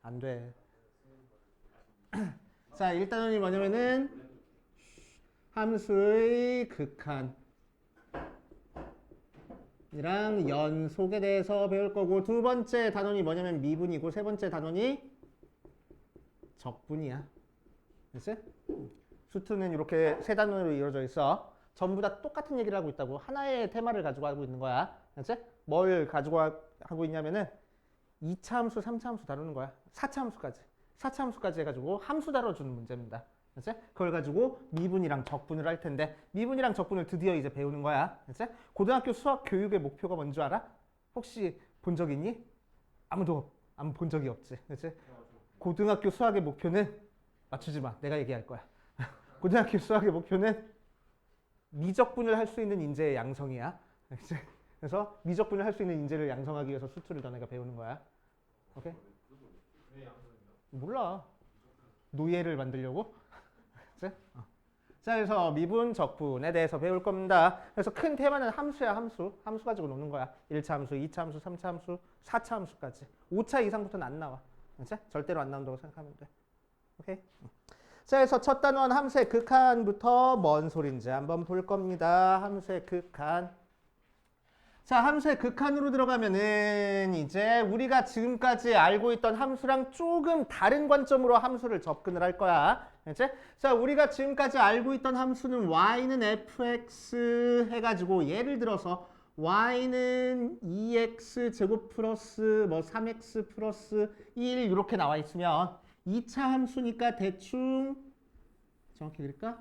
안 돼. 자, 1단원이 뭐냐면은 함수의 극한 이랑 연속에 대해서 배울 거고, 두 번째 단원이 뭐냐면 미분이고, 세 번째 단원이 적분이야. 됐지? 수투는 이렇게 세 단원으로 이루어져 있어. 전부 다 똑같은 얘기를 하고 있다고. 하나의 테마를 가지고 하고 있는 거야. 됐지? 뭘 가지고 하고 있냐면은 2차 함수, 3차 함수 다루는 거야. 4차 함수까지. 4차 함수까지 해가지고 함수 다뤄주는 문제입니다. 됐지? 그걸 가지고 미분이랑 적분을 할 텐데, 미분이랑 적분을 드디어 이제 배우는 거야. 됐지? 고등학교 수학 교육의 목표가 뭔 줄 알아? 혹시 본 적 있니? 아무도 본 적이 없지. 됐지? 고등학교 수학의 목표는 맞추지 마. 내가 얘기할 거야. 고등학교 수학의 목표는 미적분을 할 수 있는 인재의 양성이야. 됐지? 그래서 미적분을 할 수 있는 인재를 양성하기 위해서 수투를 너네가 배우는 거야. 오케이? 몰라. 노예를 만들려고? 자, 그래서 미분, 적분에 대해서 배울 겁니다. 그래서 큰 테마는 함수야, 함수. 함수 가지고 노는 거야. 1차 함수, 2차 함수, 3차 함수, 4차 함수까지. 5차 이상부터는 안 나와. 그치? 절대로 안 나온다고 생각하면 돼. 오케이? 자, 그래서 첫 단원 함수의 극한부터 뭔 소린지 한번 볼 겁니다. 함수의 극한. 자, 함수의 극한으로 들어가면은 이제 우리가 지금까지 알고 있던 함수랑 조금 다른 관점으로 함수를 접근을 할 거야. 알지? 자, 우리가 지금까지 알고 있던 함수는 y는 fx 해가지고, 예를 들어서 y는 2x 제곱 플러스 뭐 3x 플러스 1 이렇게 나와 있으면 2차 함수니까 대충 정확히 그릴까?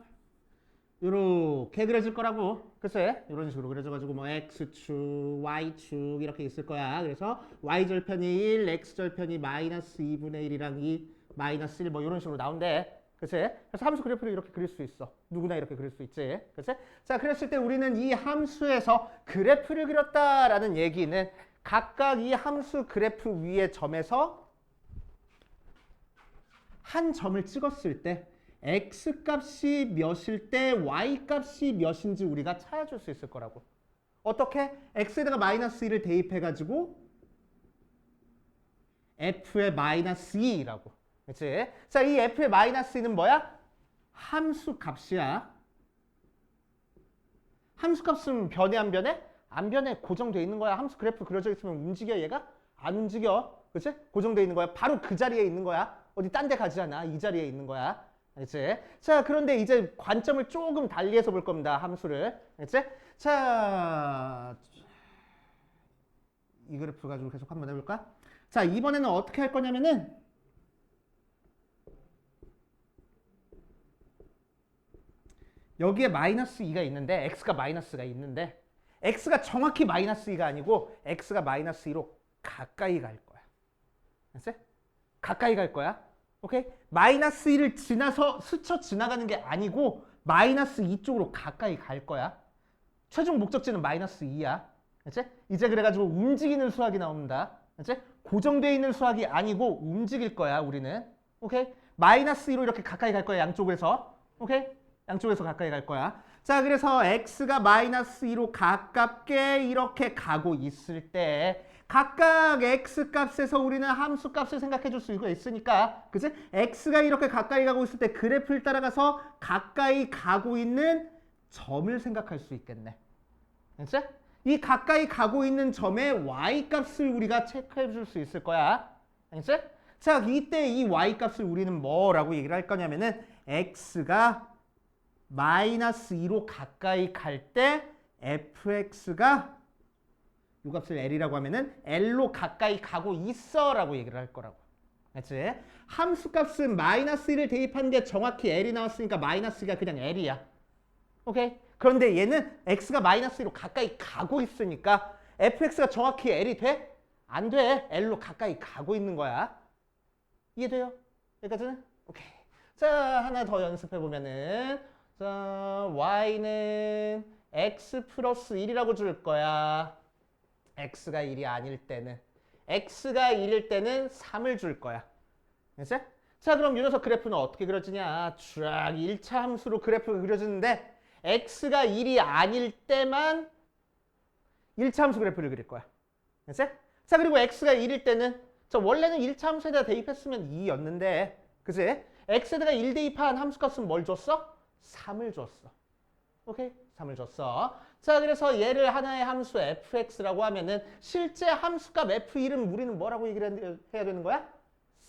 요렇게 그려질 거라고. 글쎄, 이런 식으로 그려져가지고 뭐 x축, y축 이렇게 있을 거야. 그래서 y절편이 1, x절편이 마이너스 2분의 1이랑 2, 마이너스 1 뭐 이런 식으로 나온대. 그치? 그래서 함수 그래프를 이렇게 그릴 수 있어. 누구나 이렇게 그릴 수 있지. 그치? 자, 그랬을 때 우리는 이 함수에서 그래프를 그렸다라는 얘기는 각각 이 함수 그래프 위의 점에서 한 점을 찍었을 때 x값이 몇일 때 y값이 몇인지 우리가 찾아줄 수 있을 거라고. 어떻게? x에다가 마이너스 1을 대입해가지고 f의 마이너스 2라고. 그치? 자, 이 f의 마이너스 2는 뭐야? 함수 값이야. 함수 값은 변해 안 변해? 안 변해. 고정돼 있는 거야. 함수 그래프 그려져 있으면 움직여 얘가? 안 움직여. 그치? 고정돼 있는 거야. 바로 그 자리에 있는 거야. 어디 딴 데 가지 않아. 이 자리에 있는 거야. 알겠지? 자, 그런데 이제 관점을 조금 달리해서 볼 겁니다. 함수를. 알겠지? 자, 이 그래프 가지고 계속 한번 해볼까? 자, 이번에는 어떻게 할 거냐면은 여기에 마이너스 2가 있는데, x가 마이너스가 있는데, x가 정확히 마이너스 2가 아니고 x가 마이너스 2로 가까이 갈 거야. 알겠지? 가까이 갈 거야. 오케이? 마이너스 1을 지나서 스쳐 지나가는 게 아니고 마이너스 2 쪽으로 가까이 갈 거야. 최종 목적지는 마이너스 2야. 알지? 이제 그래가지고 움직이는 수학이 나옵니다. 알지? 고정되어 있는 수학이 아니고 움직일 거야, 우리는. 오케이? 마이너스 2로 이렇게 가까이 갈 거야, 양쪽에서. 오케이? 양쪽에서 가까이 갈 거야. 자, 그래서 x가 마이너스 2로 가깝게 이렇게 가고 있을 때 각각 x값에서 우리는 함수값을 생각해 줄 수가 있으니까, 그치? x가 이렇게 가까이 가고 있을 때 그래프를 따라가서 가까이 가고 있는 점을 생각할 수 있겠네. 그치? 이 가까이 가고 있는 점의 y값을 우리가 체크해 줄 수 있을 거야. 그치? 자, 이때 이 y값을 우리는 뭐라고 얘기를 할 거냐면은 x가 마이너스 2로 가까이 갈 때 fx가 이 값을 L이라고 하면은 L로 가까이 가고 있어 라고 얘기를 할 거라고. 알지? 함수 값은 마이너스 1을 대입하는데 정확히 L이 나왔으니까 마이너스 2가 그냥 L이야. 오케이? 그런데 얘는 X가 마이너스 2로 가까이 가고 있으니까 fx가 정확히 L이 돼? 안 돼. L로 가까이 가고 있는 거야. 이해돼요? 여기까지는? 오케이. 자, 하나 더 연습해 보면은, 자, y는 x 플러스 1이라고 줄 거야. x가 1이 아닐 때는. x가 1일 때는 3을 줄 거야. 알겠지? 자, 그럼 이 녀석 그래프는 어떻게 그려지냐? 쫙 1차 함수로 그래프가 그려지는데 x가 1이 아닐 때만 1차 함수 그래프를 그릴 거야. 알겠지? 자, 그리고 x가 1일 때는 자, 원래는 1차 함수에다 대입했으면 2였는데, 그지? x에다가 1 대입한 함수값은 뭘 줬어? 3을 줬어. 오케이? 3을 줬어. 자, 그래서 얘를 하나의 함수 fx라고 하면은 실제 함수값 f1은 우리는 뭐라고 얘기를 해야 되는 거야?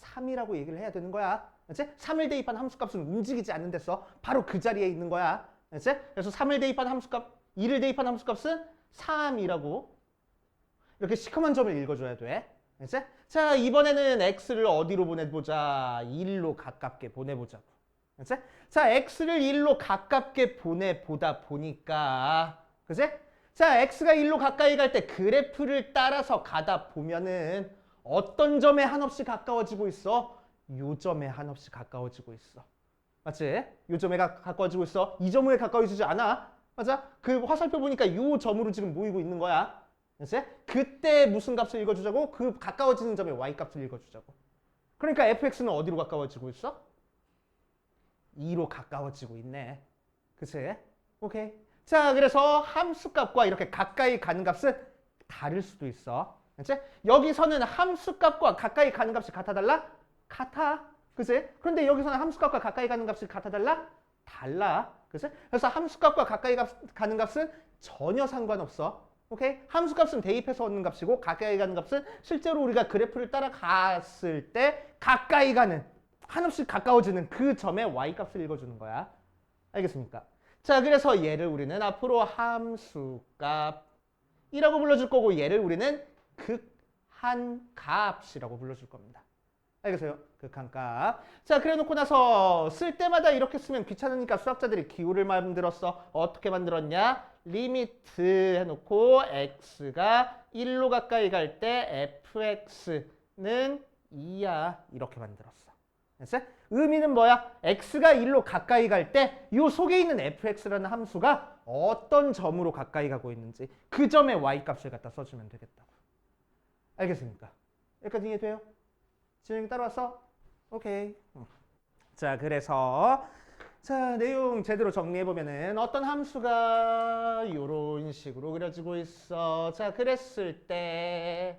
3이라고 얘기를 해야 되는 거야. 그치? 3을 대입한 함수값은 움직이지 않는 데서 바로 그 자리에 있는 거야. 그치? 그래서 3을 대입한 함수값, 2를 대입한 함수값은 3이라고 이렇게 시커먼 점을 읽어줘야 돼. 그치? 자, 이번에는 x를 어디로 보내보자? 1로 가깝게 보내보자고. 그치? 자, x를 1로 가깝게 보내보다 보니까, 그치? 자, x가 1로 가까이 갈 때 그래프를 따라서 가다 보면은 어떤 점에 한없이 가까워지고 있어? 요 점에 한없이 가까워지고 있어. 맞지? 요 점에 가까워지고 있어. 이 점에 가까워지지 않아. 맞아? 그 화살표 보니까 요 점으로 지금 모이고 있는 거야. 그치? 그때 무슨 값을 읽어주자고? 그 가까워지는 점에 y값을 읽어주자고. 그러니까 fx는 어디로 가까워지고 있어? 2로 가까워지고 있네. 그치? 오케이. 자, 그래서 함수값과 이렇게 가까이 가는 값은 다를 수도 있어. 그치? 여기서는 함수값과 가까이 가는 값이 같아달라? 같아. 그치? 그런데 여기서는 함수값과 가까이 가는 값이 같아달라? 달라. 그치? 그래서 함수값과 가까이 가는 값은 전혀 상관없어. 오케이? 함수값은 대입해서 얻는 값이고 가까이 가는 값은 실제로 우리가 그래프를 따라갔을 때 가까이 가는 한없이 가까워지는 그 점의 y값을 읽어주는 거야. 알겠습니까? 자, 그래서 얘를 우리는 앞으로 함수값이라고 불러줄 거고 얘를 우리는 극한값이라고 불러줄 겁니다. 알겠어요? 극한값. 자, 그래 놓고 나서 쓸 때마다 이렇게 쓰면 귀찮으니까 수학자들이 기호를 만들었어. 어떻게 만들었냐? 리미트 해놓고 x가 1로 가까이 갈 때 fx는 2야. 이렇게 만들었어. 됐어? 의미는 뭐야? x가 1로 가까이 갈 때 이 속에 있는 fx라는 함수가 어떤 점으로 가까이 가고 있는지 그 점의 y값을 갖다 써주면 되겠다고. 알겠습니까? 여기까지 이해돼요? 진영이 따라왔어? 오케이. 자, 그래서 자, 내용 제대로 정리해보면은 어떤 함수가 이런 식으로 그려지고 있어. 자, 그랬을 때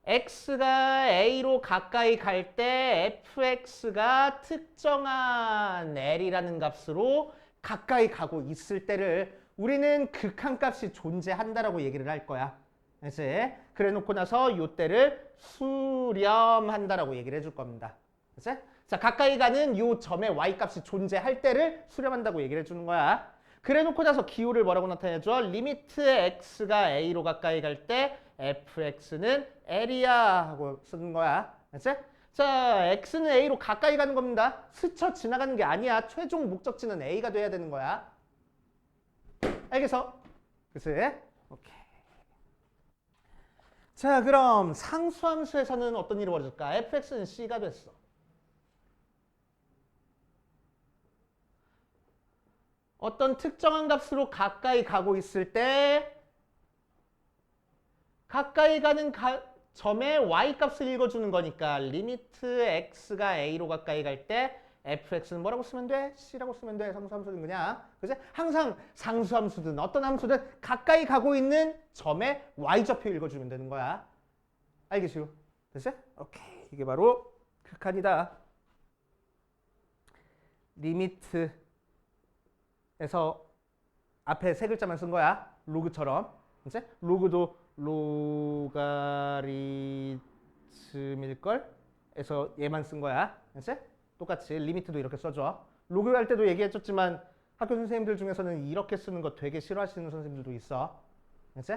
x가 a로 가까이 갈 때 fx가 특정한 l이라는 값으로 가까이 가고 있을 때를 우리는 극한값이 존재한다라고 얘기를 할 거야. 그치? 그래 놓고 나서 이때를 수렴한다라고 얘기를 해줄 겁니다. 그치? 자, 가까이 가는 요 점의 y값이 존재할 때를 수렴한다고 얘기를 해주는 거야. 그래 놓고 나서 기호를 뭐라고 나타내줘? 리미트 x가 a로 가까이 갈 때 fx는 l이야 하고 쓰는 거야. 그치? 자, x는 a로 가까이 가는 겁니다. 스쳐 지나가는 게 아니야. 최종 목적지는 a가 돼야 되는 거야. 알겠어? 그치? 오케이. 자, 그럼 상수함수에서는 어떤 일이 벌어질까? fx는 c가 됐어. 어떤 특정한 값으로 가까이 가고 있을 때 가까이 가는 점의 y값을 읽어주는 거니까 리미트 x가 a로 가까이 갈 때 fx는 뭐라고 쓰면 돼? c라고 쓰면 돼. 상수함수는 그냥. 그치? 항상 상수함수든 어떤 함수든 가까이 가고 있는 점의 y좌표 읽어주면 되는 거야. 알겠죠? 됐어? 오케이. 이게 바로 극한이다. 리미트에서 앞에 세 글자만 쓴 거야. 로그처럼. 그치? 로그도 로가리즘일걸? 에서 얘만 쓴 거야. 그치? 똑같이 리미트도 이렇게 써줘. 로그 할 때도 얘기했었지만 학교 선생님들 중에서는 이렇게 쓰는 거 되게 싫어하시는 선생님들도 있어. 그치?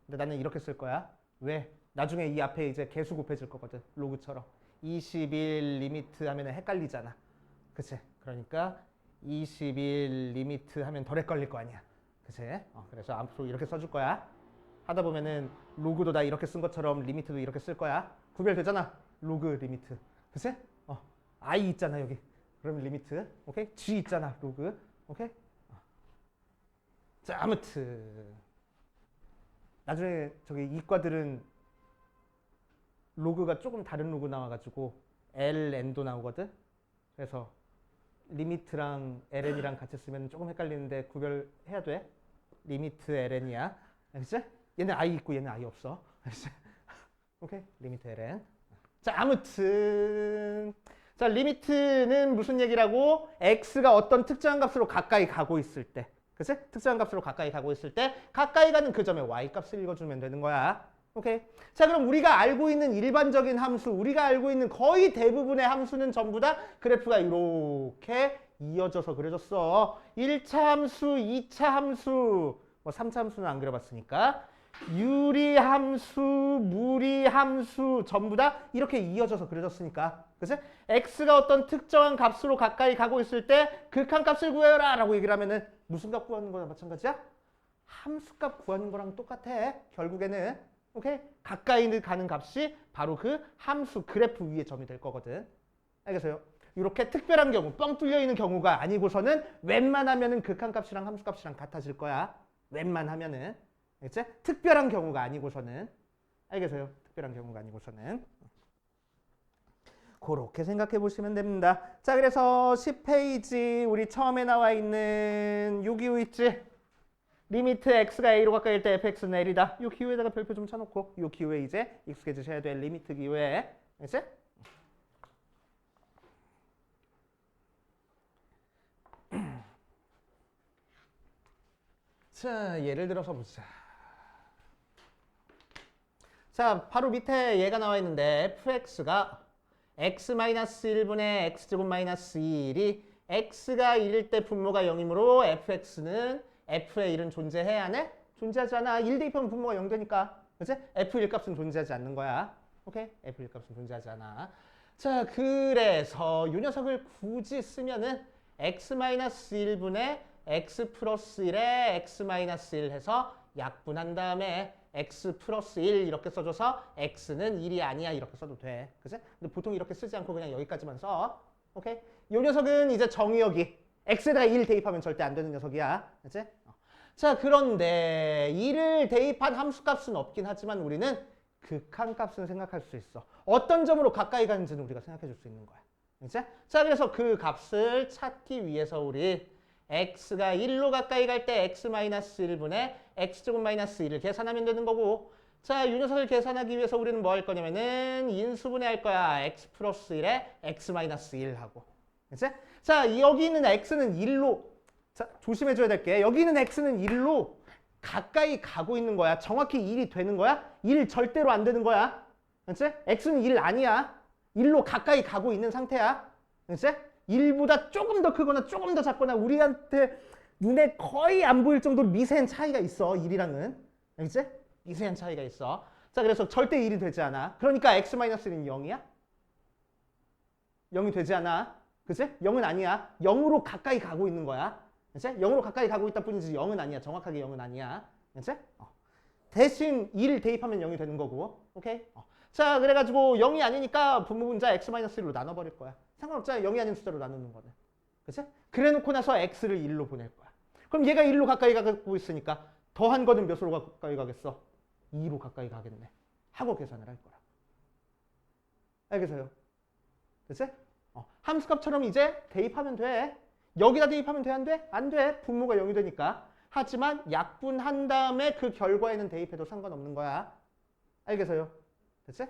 근데 나는 이렇게 쓸 거야. 왜? 나중에 이 앞에 이제 개수 곱해질 거거든. 로그처럼. 21 리미트 하면 헷갈리잖아. 그치? 그러니까 21 리미트 하면 덜 헷갈릴 거 아니야. 그치? 그래서 앞으로 이렇게 써줄 거야. 하다 보면은 로그도 나 이렇게 쓴 것처럼 리미트도 이렇게 쓸 거야. 구별되잖아. 로그 리미트. 그치? I 있잖아 여기. 그럼 리미트. 오케이? G 있잖아. 로그. 오케이? 자, 아무튼 나중에 저기 이과들은 로그가 조금 다른 로그 나와가지고 ln도 나오거든. 그래서 리미트랑 ln이랑 같이 쓰면 조금 헷갈리는데 구별해야 돼. 리미트 ln이야. 알겠지? 얘는 I 있고 얘는 I 없어. 오케이, 리미트 ln. 자, 아무튼 자, 리미트는 무슨 얘기라고? x가 어떤 특정한 값으로 가까이 가고 있을 때, 그치? 특정한 값으로 가까이 가고 있을 때 가까이 가는 그 점의 y 값을 읽어주면 되는 거야. 오케이. 자, 그럼 우리가 알고 있는 일반적인 함수, 우리가 알고 있는 거의 대부분의 함수는 전부 다 그래프가 이렇게 이어져서 그려졌어. 1차 함수, 2차 함수, 뭐 3차 함수는 안 그려봤으니까. 유리함수, 무리함수 전부 다 이렇게 이어져서 그려졌으니까. 그치? x가 어떤 특정한 값으로 가까이 가고 있을 때 극한값을 구해라 라고 얘기를 하면은 무슨 값 구하는 거나 마찬가지야? 함수값 구하는 거랑 똑같아. 결국에는. 오케이? 가까이 가는 값이 바로 그 함수 그래프 위에 점이 될 거거든. 알겠어요? 이렇게 특별한 경우, 뻥 뚫려 있는 경우가 아니고서는 웬만하면은 극한값이랑 함수값이랑 같아질 거야. 웬만하면은. 알겠지? 특별한 경우가 아니고서는. 알겠어요? 특별한 경우가 아니고서는. 그렇게 생각해 보시면 됩니다. 자, 그래서 10페이지 우리 처음에 나와 있는 요 기호 있지? 리미트 x가 a로 가까이일 때 fx는 l이다. 요 기호에다가 별표 좀 쳐놓고 요 기호에 이제 익숙해지셔야 될 리미트 기호에. 알겠지? 자, 예를 들어서 보자. 자, 바로 밑에 얘가 나와 있는데 fx가 x-1분의 x제곱-2이 x가 1일 때 분모가 0이므로 fx는 f의 1은 존재해야 하네? 존재하지 않아. 1 대입하면 분모가 0 되니까. 그치? f1 값은 존재하지 않는 거야. 오케이? f1 값은 존재하지 않아. 자, 그래서 이 녀석을 굳이 쓰면은 x-1분의 x 플러스 1에 x-1 해서 약분한 다음에 x 플러스 1 이렇게 써줘서 x는 1이 아니야 이렇게 써도 돼. 그치? 근데 보통 이렇게 쓰지 않고 그냥 여기까지만 써. 오케이? 이 녀석은 이제 정의역이 x에다가 1 대입하면 절대 안 되는 녀석이야. 그치? 자, 그런데 1을 대입한 함수값은 없긴 하지만 우리는 극한값은 생각할 수 있어. 어떤 점으로 가까이 가는지는 우리가 생각해 줄 수 있는 거야. 그치? 자, 그래서 그 값을 찾기 위해서 우리 x가 1로 가까이 갈 때 x-1분의 x제곱-1을 계산하면 되는 거고, 자, 이 녀석을 계산하기 위해서 우리는 뭐 할 거냐면은 인수분해 할 거야. x 플러스 1에 x-1 하고. 그치? 자, 여기 있는 x는 1로, 자, 조심해줘야 될 게, 여기 있는 x는 1로 가까이 가고 있는 거야. 정확히 1이 되는 거야? 1 절대로 안 되는 거야. 그치? x는 1 아니야. 1로 가까이 가고 있는 상태야. 그치? 1보다 조금 더 크거나 조금 더 작거나 우리한테 눈에 거의 안 보일 정도로 미세한 차이가 있어. 1이랑은. 그치? 미세한 차이가 있어. 자, 그래서 절대 1이 되지 않아. 그러니까 x-1은 0이야? 0이 되지 않아. 그치? 0은 아니야. 0으로 가까이 가고 있는 거야. 그치? 0으로 가까이 가고 있다 뿐이지 0은 아니야. 정확하게 0은 아니야. 그치? 대신 2를 대입하면 0이 되는 거고. 오케이? 자, 그래가지고 0이 아니니까 분모분자 x-1로 나눠버릴 거야. 상관없잖아. 0이 아닌 숫자로 나누는 거는. 그치? 그래 놓고 나서 x를 1로 보낼 거야. 그럼 얘가 1로 가까이 가고 있으니까 더한 거는 몇으로 가까이 가겠어? 2로 가까이 가겠네. 하고 계산을 할 거야. 알겠어요? 그치? 함수값처럼 이제 대입하면 돼. 여기다 대입하면 돼? 안 돼? 안 돼. 분모가 0이 되니까. 하지만 약분한 다음에 그 결과에는 대입해도 상관없는 거야. 알겠어요? 됐지?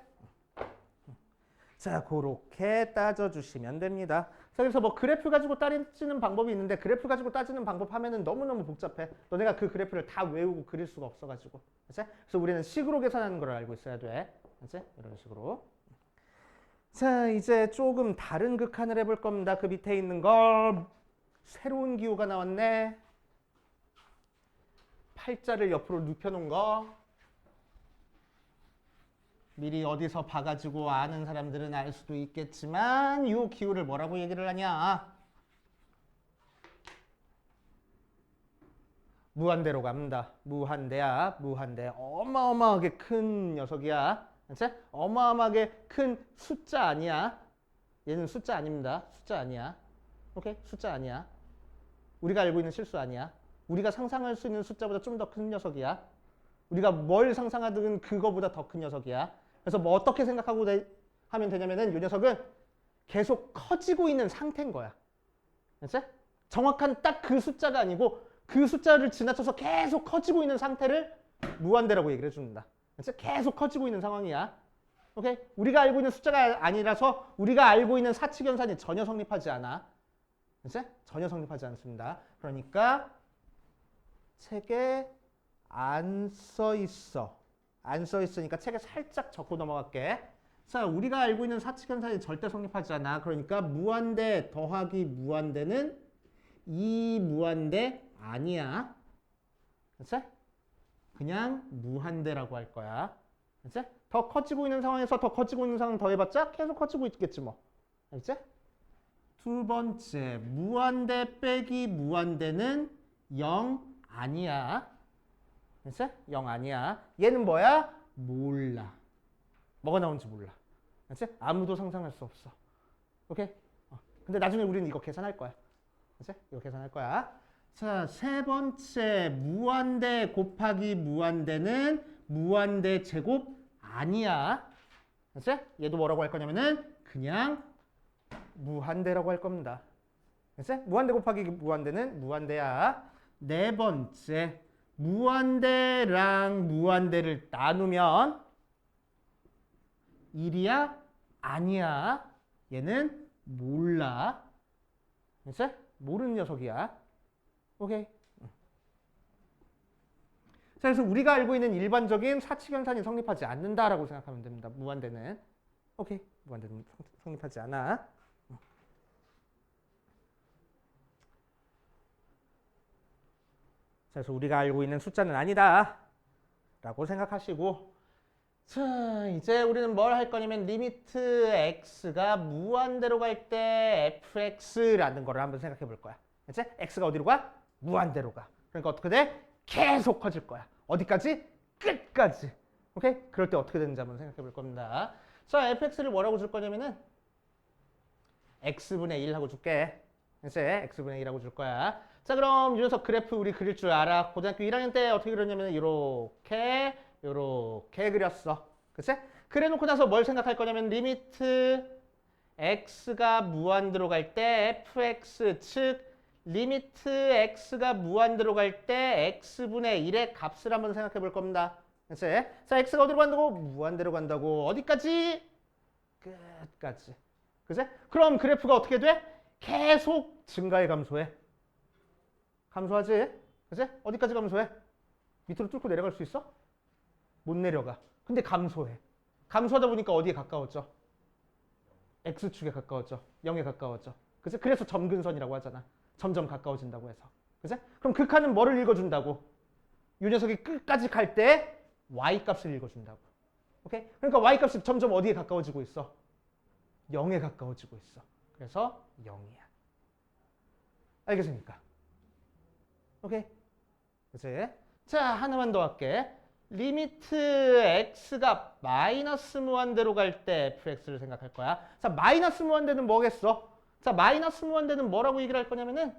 자, 그렇게 따져주시면 됩니다. 자, 그래서 뭐 그래프 가지고 따지는 방법이 있는데 그래프 가지고 따지는 방법 하면은 너무너무 복잡해. 너네가 그 그래프를 다 외우고 그릴 수가 없어가지고. 그치? 그래서 우리는 식으로 계산하는 걸 알고 있어야 돼. 그치? 이런 식으로. 자, 이제 조금 다른 극한을 해볼 겁니다. 그 밑에 있는 거. 새로운 기호가 나왔네. 팔자를 옆으로 눕혀놓은 거. 미리 어디서 봐가지고 아는 사람들은 알 수도 있겠지만 이 기호를 뭐라고 얘기를 하냐. 무한대로 갑니다. 무한대야. 무한대. 어마어마하게 큰 녀석이야. 그치? 어마어마하게 큰 숫자 아니야. 얘는 숫자 아닙니다. 숫자 아니야. 오케이? 숫자 아니야. 우리가 알고 있는 실수 아니야. 우리가 상상할 수 있는 숫자보다 좀 더 큰 녀석이야. 우리가 뭘 상상하든 그거보다 더 큰 녀석이야. 그래서 뭐 어떻게 생각하고 하면 되냐면은 이 녀석은 계속 커지고 있는 상태인 거야. 그치? 정확한 딱 그 숫자가 아니고 그 숫자를 지나쳐서 계속 커지고 있는 상태를 무한대라고 얘기를 해줍니다. 그치? 계속 커지고 있는 상황이야. 오케이? 우리가 알고 있는 숫자가 아니라서 우리가 알고 있는 사칙연산이 전혀 성립하지 않아. 그치? 전혀 성립하지 않습니다. 그러니까 책에 안 써 있어. 안 써 있으니까 책에 살짝 적고 넘어갈게. 자, 우리가 알고 있는 사칙연산이 절대 성립하지 않아. 그러니까 무한대 더하기 무한대는 이 무한대 아니야. 그치? 그냥 무한대라고 할 거야. 그치? 더 커지고 있는 상황에서 더 커지고 있는 상황 더해봤자 계속 커지고 있겠지 뭐. 알겠지? 두 번째, 무한대 빼기 무한대는 0 아니야. 그치? 0 아니야. 얘는 뭐야? 몰라. 뭐가 나오는지 몰라. 그치? 아무도 상상할 수 없어. 오케이? 근데 나중에 우리는 이거 계산할 거야. 그치? 이거 계산할 거야. 자, 세 번째, 무한대 곱하기 무한대는 무한대 제곱 아니야. 그치? 얘도 뭐라고 할 거냐면은 그냥 무한대라고 할 겁니다. 그치? 무한대 곱하기 무한대는 무한대야. 네 번째, 무한대랑 무한대를 나누면 1이야? 아니야. 얘는 몰라. 그치? 모르는 녀석이야. 오케이. 자, 그래서 우리가 알고 있는 일반적인 사칙연산이 성립하지 않는다라고 생각하면 됩니다. 무한대는. 오케이. 무한대는 성립하지 않아. 자, 그래서 우리가 알고 있는 숫자는 아니다 라고 생각하시고, 자, 이제 우리는 뭘 할 거냐면 리미트 x가 무한대로 갈 때 fx라는 거를 한번 생각해 볼 거야. 그치? x가 어디로 가? 무한대로 가. 그러니까 어떻게 돼? 계속 커질 거야. 어디까지? 끝까지. 오케이? 그럴 때 어떻게 되는지 한번 생각해 볼 겁니다. 자, fx를 뭐라고 줄 거냐면은 x분의 1 하고 줄게. 그치? x분의 1 하고 줄 거야. 자, 그럼 이 녀석 그래프 우리 그릴 줄 알아. 고등학교 1학년 때 어떻게 그렸냐면 요렇게 그렸어. 그치? 그래 놓고 나서 뭘 생각할 거냐면 리미트 x가 무한대로 갈 때 fx 즉 리미트 x가 무한대로 갈 때 x분의 1의 값을 한번 생각해 볼 겁니다. 그치? 자, x가 어디로 간다고? 무한대로 간다고. 어디까지? 끝까지. 그치? 그럼 그래프가 어떻게 돼? 계속 증가해 감소해. 감소하지? 그치? 어디까지 감소해? 밑으로 뚫고 내려갈 수 있어? 못 내려가. 근데 감소해. 감소하다 보니까 어디에 가까워져? x축에 가까워져. 0에 가까워져. 그치? 그래서 점근선이라고 하잖아. 점점 가까워진다고 해서. 그치? 그럼 극한은 뭐를 읽어준다고? 이 녀석이 끝까지 갈 때 y값을 읽어준다고. 오케이? 그러니까 y값이 점점 어디에 가까워지고 있어? 0에 가까워지고 있어. 그래서 0이야. 알겠습니까? 오케이? 그치? 자, 하나만 더 할게. 리미트 x가 마이너스 무한대로 갈 때 fx를 생각할 거야. 자, 마이너스 무한대는 뭐겠어? 자, 마이너스 무한대는 뭐라고 얘기를 할 거냐면은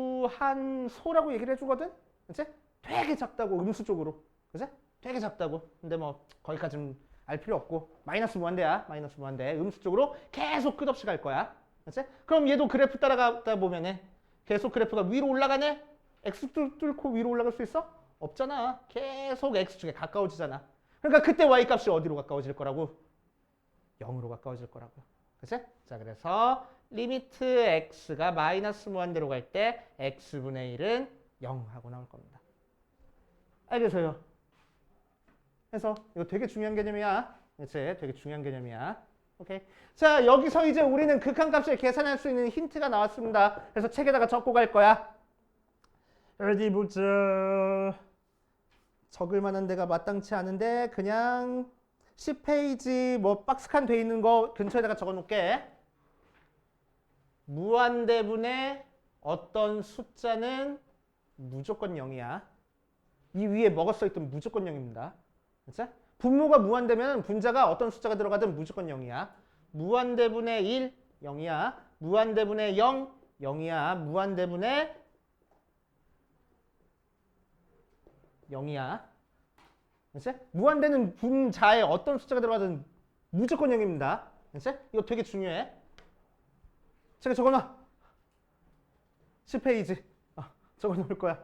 무한소라고 얘기를 해주거든? 그치? 되게 작다고, 음수 쪽으로. 그치? 되게 작다고. 근데 뭐 거기까지는 알 필요 없고 마이너스 무한대야. 마이너스 무한대. 음수 쪽으로 계속 끝없이 갈 거야. 그치? 그럼 얘도 그래프 따라가다 보면은 계속 그래프가 위로 올라가네? x 뚫고 위로 올라갈 수 있어? 없잖아. 계속 x축에 가까워지잖아. 그러니까 그때 y값이 어디로 가까워질 거라고? 0으로 가까워질 거라고. 그치? 자, 그래서 리미트 x가 마이너스 무한대로 갈 때 x분의 1은 0 하고 나올 겁니다. 알겠어요? 그래서 이거 되게 중요한 개념이야. 그치? 되게 중요한 개념이야. 오케이. 자, 여기서 이제 우리는 극한값을 계산할 수 있는 힌트가 나왔습니다. 그래서 책에다가 적고 갈 거야. 어디 보자. 적을 만한 데가 마땅치 않은데 그냥 10페이지 뭐 박스칸 돼 있는 거 근처에다가 적어 놓을게. 무한대분의 어떤 숫자는 무조건 0이야. 이 위에 뭐가 써있든 무조건 0입니다. 그치? 분모가 무한대면 분자가 어떤 숫자가 들어가든 무조건 0이야. 무한대분의 1, 0이야. 무한대분의 0, 0이야. 무한대분의 0이야. 그치? 무한대는 분자에 어떤 숫자가 들어가든 무조건 0입니다. 그치? 이거 되게 중요해. 제가 적어놔. 10페이지. 적어놓을 거야.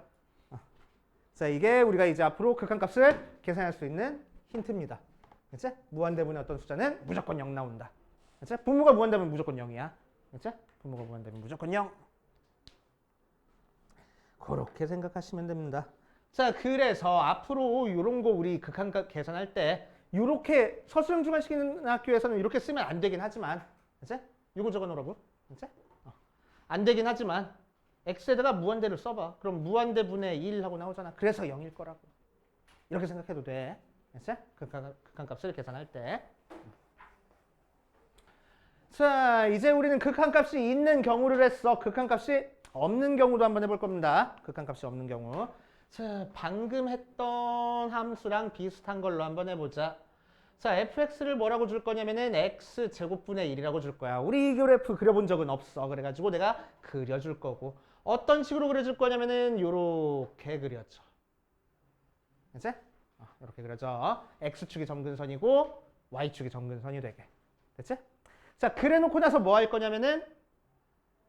자, 이게 우리가 이제 앞으로 극한값을 계산할 수 있는 힌트입니다. 그치? 무한대분의 어떤 숫자는 무조건 0 나온다. 그치? 분모가 무한대면 무조건 0이야. 그치? 분모가 무한대면 무조건 0. 그렇게 생각하시면 됩니다. 자, 그래서 앞으로 이런 거 우리 극한값 계산할 때 이렇게 서술형 중간식이는 학교에서는 이렇게 쓰면 안 되긴 하지만, 그치? 이거 적어놓으라고. 그치? 안 되긴 하지만 x에다가 무한대를 써봐. 그럼 무한대분의 1 하고 나오잖아. 그래서 0일 거라고. 이렇게 생각해도 돼. 그치? 극한값을 계산할 때. 자, 이제 우리는 극한값이 있는 경우를 했어. 극한값이 없는 경우도 한번 해볼 겁니다. 극한값이 없는 경우. 자, 방금 했던 함수랑 비슷한 걸로 한번 해보자. 자, fx를 뭐라고 줄 거냐면은 x제곱분의 1이라고 줄 거야. 우리 이 그래프 그려본 적은 없어. 그래가지고 내가 그려줄 거고. 어떤 식으로 그려줄 거냐면은 요렇게 그려줘. 그치? 이렇게 그려줘. x축이 점근선이고 y축이 점근선이 되게. 됐지? 자, 그래놓고 나서 뭐 할 거냐면은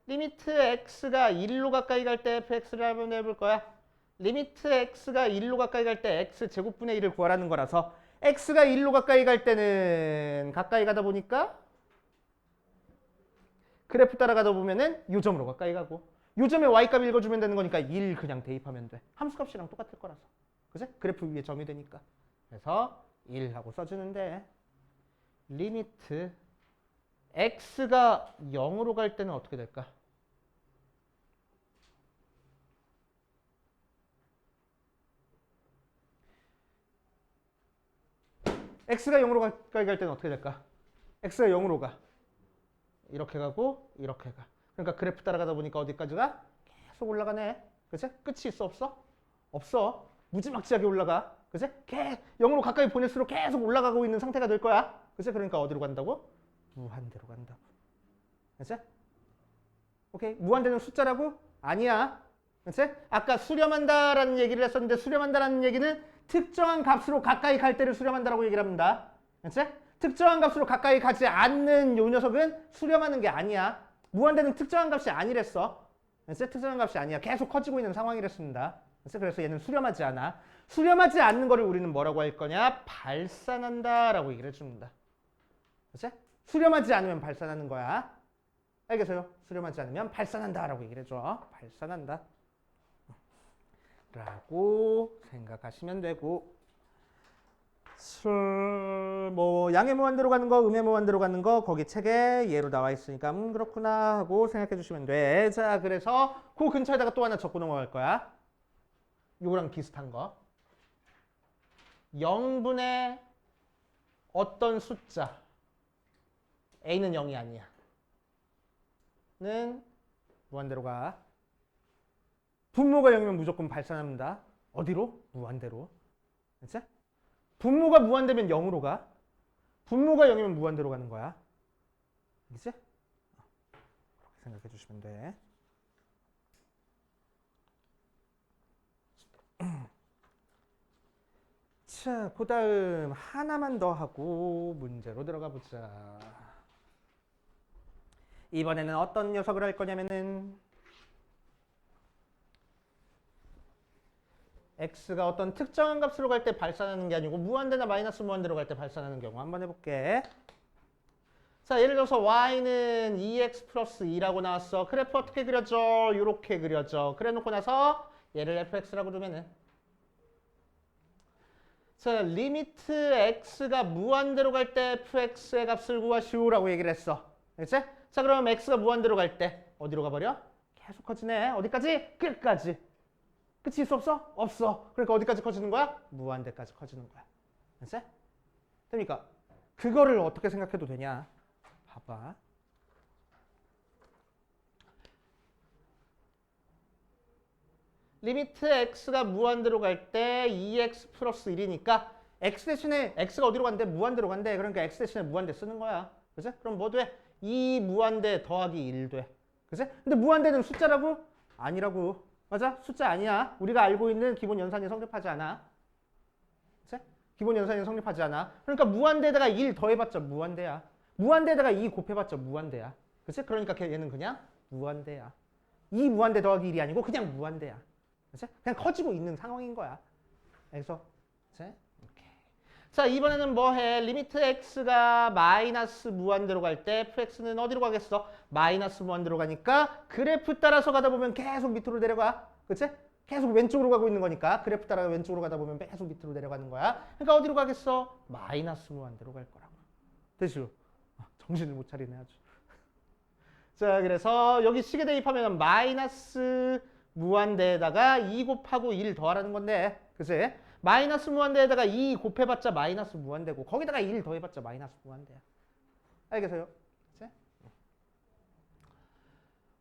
리미트 x가 1로 가까이 갈 때 fx를 한번 해볼 거야. 리미트 x가 1로 가까이 갈 때 x제곱분의 1을 구하라는 거라서 x가 1로 가까이 갈 때는 가까이 가다 보니까 그래프 따라가다 보면은 요 점으로 가까이 가고 요 점에 y값 읽어주면 되는 거니까 1 그냥 대입하면 돼. 함수값이랑 똑같을 거라서. 그치? 그래프 위에 점이 되니까. 그래서 1 하고 써주는데 리미트 x가 0으로 갈 때는 어떻게 될까? x가 0으로 가까이 갈 때는 어떻게 될까? x가 0으로 가. 이렇게 가고 이렇게 가. 그러니까 그래프 따라가다 보니까 어디까지 가? 계속 올라가네. 그치? 끝이 있어 없어? 없어. 무지막지하게 올라가. 그치? 0으로 가까이 보낼수록 계속 올라가고 있는 상태가 될 거야. 그치? 그러니까 어디로 간다고? 무한대로 간다고. 그치? 오케이. 무한대는 숫자라고? 아니야. 그치? 아까 수렴한다라는 얘기를 했었는데 수렴한다라는 얘기는 특정한 값으로 가까이 갈 때를 수렴한다라고 얘기를 합니다. 그치? 특정한 값으로 가까이 가지 않는 요 녀석은 수렴하는 게 아니야. 무한대는 특정한 값이 아니랬어. 그치? 특정한 값이 아니야. 계속 커지고 있는 상황이랬습니다. 그치? 그래서 얘는 수렴하지 않아. 수렴하지 않는 거를 우리는 뭐라고 할 거냐? 발산한다라고 얘기를 해줍니다. 그치? 수렴하지 않으면 발산하는 거야. 알겠어요? 수렴하지 않으면 발산한다라고 얘기를 해줘. 발산한다. 라고 생각하시면 되고 뭐 양의 무한대로 가는 거, 음의 무한대로 가는 거 거기 책에 예로 나와 있으니까 그렇구나 하고 생각해 주시면 돼. 자, 그래서 그 근처에다가 또 하나 적고 넘어갈 거야. 요거랑 비슷한 거. 0분의 어떤 숫자 a는 0이 아니야. 는 무한대로 가. 분모가 0이면 무조건 발산합니다. 어디로? 무한대로. 그치? 분모가 무한대면 0으로 가. 분모가 0이면 무한대로 가는 거야. 그치? 그렇게 생각해 주시면 돼. 자, 그 다음 하나만 더 하고 문제로 들어가 보자. 이번에는 어떤 녀석을 할 거냐면은 x가 어떤 특정한 값으로 갈 때 발산하는 게 아니고 무한대나 마이너스 무한대로 갈 때 발산하는 경우 한번 해볼게. 자, 예를 들어서 y는 2x 플러스 2라고 나왔어. 그래프 어떻게 그려져? 이렇게 그려져. 그래 놓고 나서 얘를 fx라고 두면은 자, 리미트 x가 무한대로 갈 때 fx의 값을 구하시오라고 얘기를 했어. 그치? 자, 그럼 x가 무한대로 갈 때 어디로 가버려? 계속 커지네. 어디까지? 끝까지. 끝이 있어 없어? 없어. 그러니까 어디까지 커지는 거야? 무한대까지 커지는 거야. 됐어? 그러니까 그거를 어떻게 생각해도 되냐? 봐봐. 리미트 x가 무한대로 갈 때 2x 플러스 1이니까 x 대신에 x가 어디로 간대? 무한대로 간대. 그러니까 x 대신에 무한대 쓰는 거야. 그치? 그럼 뭐 돼? 2 무한대 더하기 1 돼. 그치? 근데 무한대는 숫자라고? 아니라고. 맞아? 숫자 아니야. 우리가 알고 있는 기본 연산이 성립하지 않아. 그치? 기본 연산이 성립하지 않아. 그러니까 무한대에다가 1 더해봤자 무한대야. 무한대에다가 2 곱해봤자 무한대야. 그치? 그러니까 얘는 그냥 무한대야. 2 무한대 더하기 1이 아니고 그냥 무한대야. 그치? 그냥 커지고 있는 상황인 거야. 그래서 이렇게. 자, 이번에는 뭐 해? 리미트 x가 마이너스 무한대로 갈 때 fx는 어디로 가겠어? 마이너스 무한대로 가니까 그래프 따라서 가다 보면 계속 밑으로 내려가. 그치? 계속 왼쪽으로 가고 있는 거니까 그래프 따라 왼쪽으로 가다 보면 계속 밑으로 내려가는 거야. 그러니까 어디로 가겠어? 마이너스 무한대로 갈 거라고. 되시죠? 정신을 못 차리네 아주. 자, 그래서 여기 식에 대입하면 마이너스 무한대에다가 2 곱하고 1 더하라는 건데, 그치? 마이너스 무한대에다가 2 곱해봤자 마이너스 무한대고 거기다가 1 더해봤자 마이너스 무한대야. 알겠어요? 그치?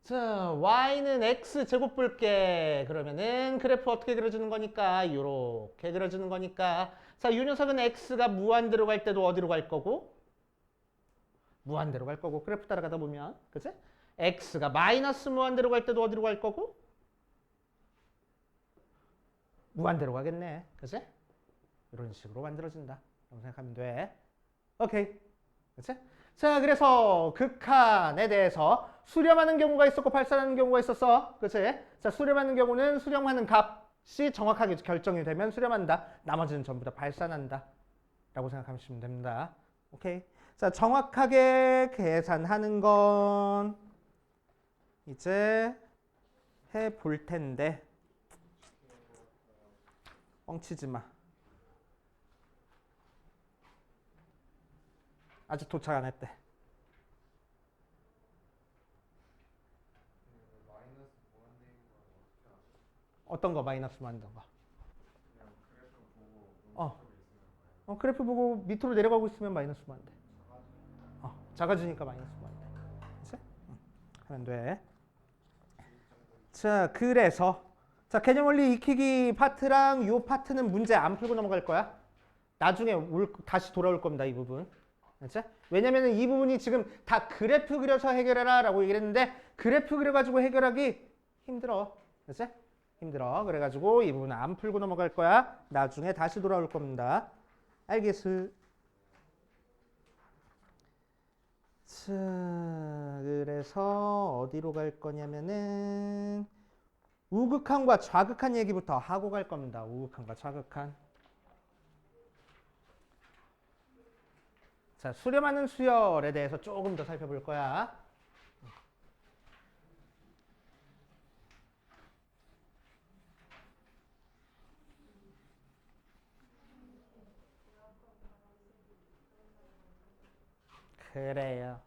자, y는 x 제곱 볼게. 그러면은 그래프 어떻게 그려주는 거니까 이렇게 그려주는 거니까, 자, 이 녀석은 x가 무한대로 갈 때도 어디로 갈 거고? 무한대로 갈 거고, 그래프 따라가다 보면, 그치? x가 마이너스 무한대로 갈 때도 어디로 갈 거고? 무한대로 가겠네. 그치? 이런 식으로 만들어진다. 라고 생각하면 돼. 오케이. 그치? 자, 그래서 극한에 대해서 수렴하는 경우가 있었고 발산하는 경우가 있었어. 그치? 자, 수렴하는 경우는 수렴하는 값이 정확하게 결정이 되면 수렴한다. 나머지는 전부 다 발산한다. 라고 생각하시면 됩니다. 오케이. 자, 정확하게 계산하는 건 이제 해볼 텐데 뻥치지 마. 아직 도착 안 했대. 어떤 거 마이너스 무한대인 거? 그래프 보고 밑으로 내려가고 있으면 마이너스 무한대. 작아지니까 마이너스 무한대. 그치? 하면 돼. 자, 그래서 자, 개념 원리 익히기 파트랑 이 파트는 문제 안 풀고 넘어갈 거야. 나중에 다시 돌아올 겁니다, 이 부분. 그치? 왜냐면은 이 부분이 지금 다 그래프 그려서 해결해라 라고 얘기를 했는데 그래프 그려가지고 해결하기 힘들어. 그치? 힘들어. 그래가지고 이 부분은 안 풀고 넘어갈 거야. 나중에 다시 돌아올 겁니다. 알겠어? 자, 그래서 어디로 갈 거냐면은 우극한과 좌극한 얘기부터 하고 갈 겁니다. 우극한과 좌극한. 자, 수렴하는 수열에 대해서 조금 더 살펴볼 거야. 그래요.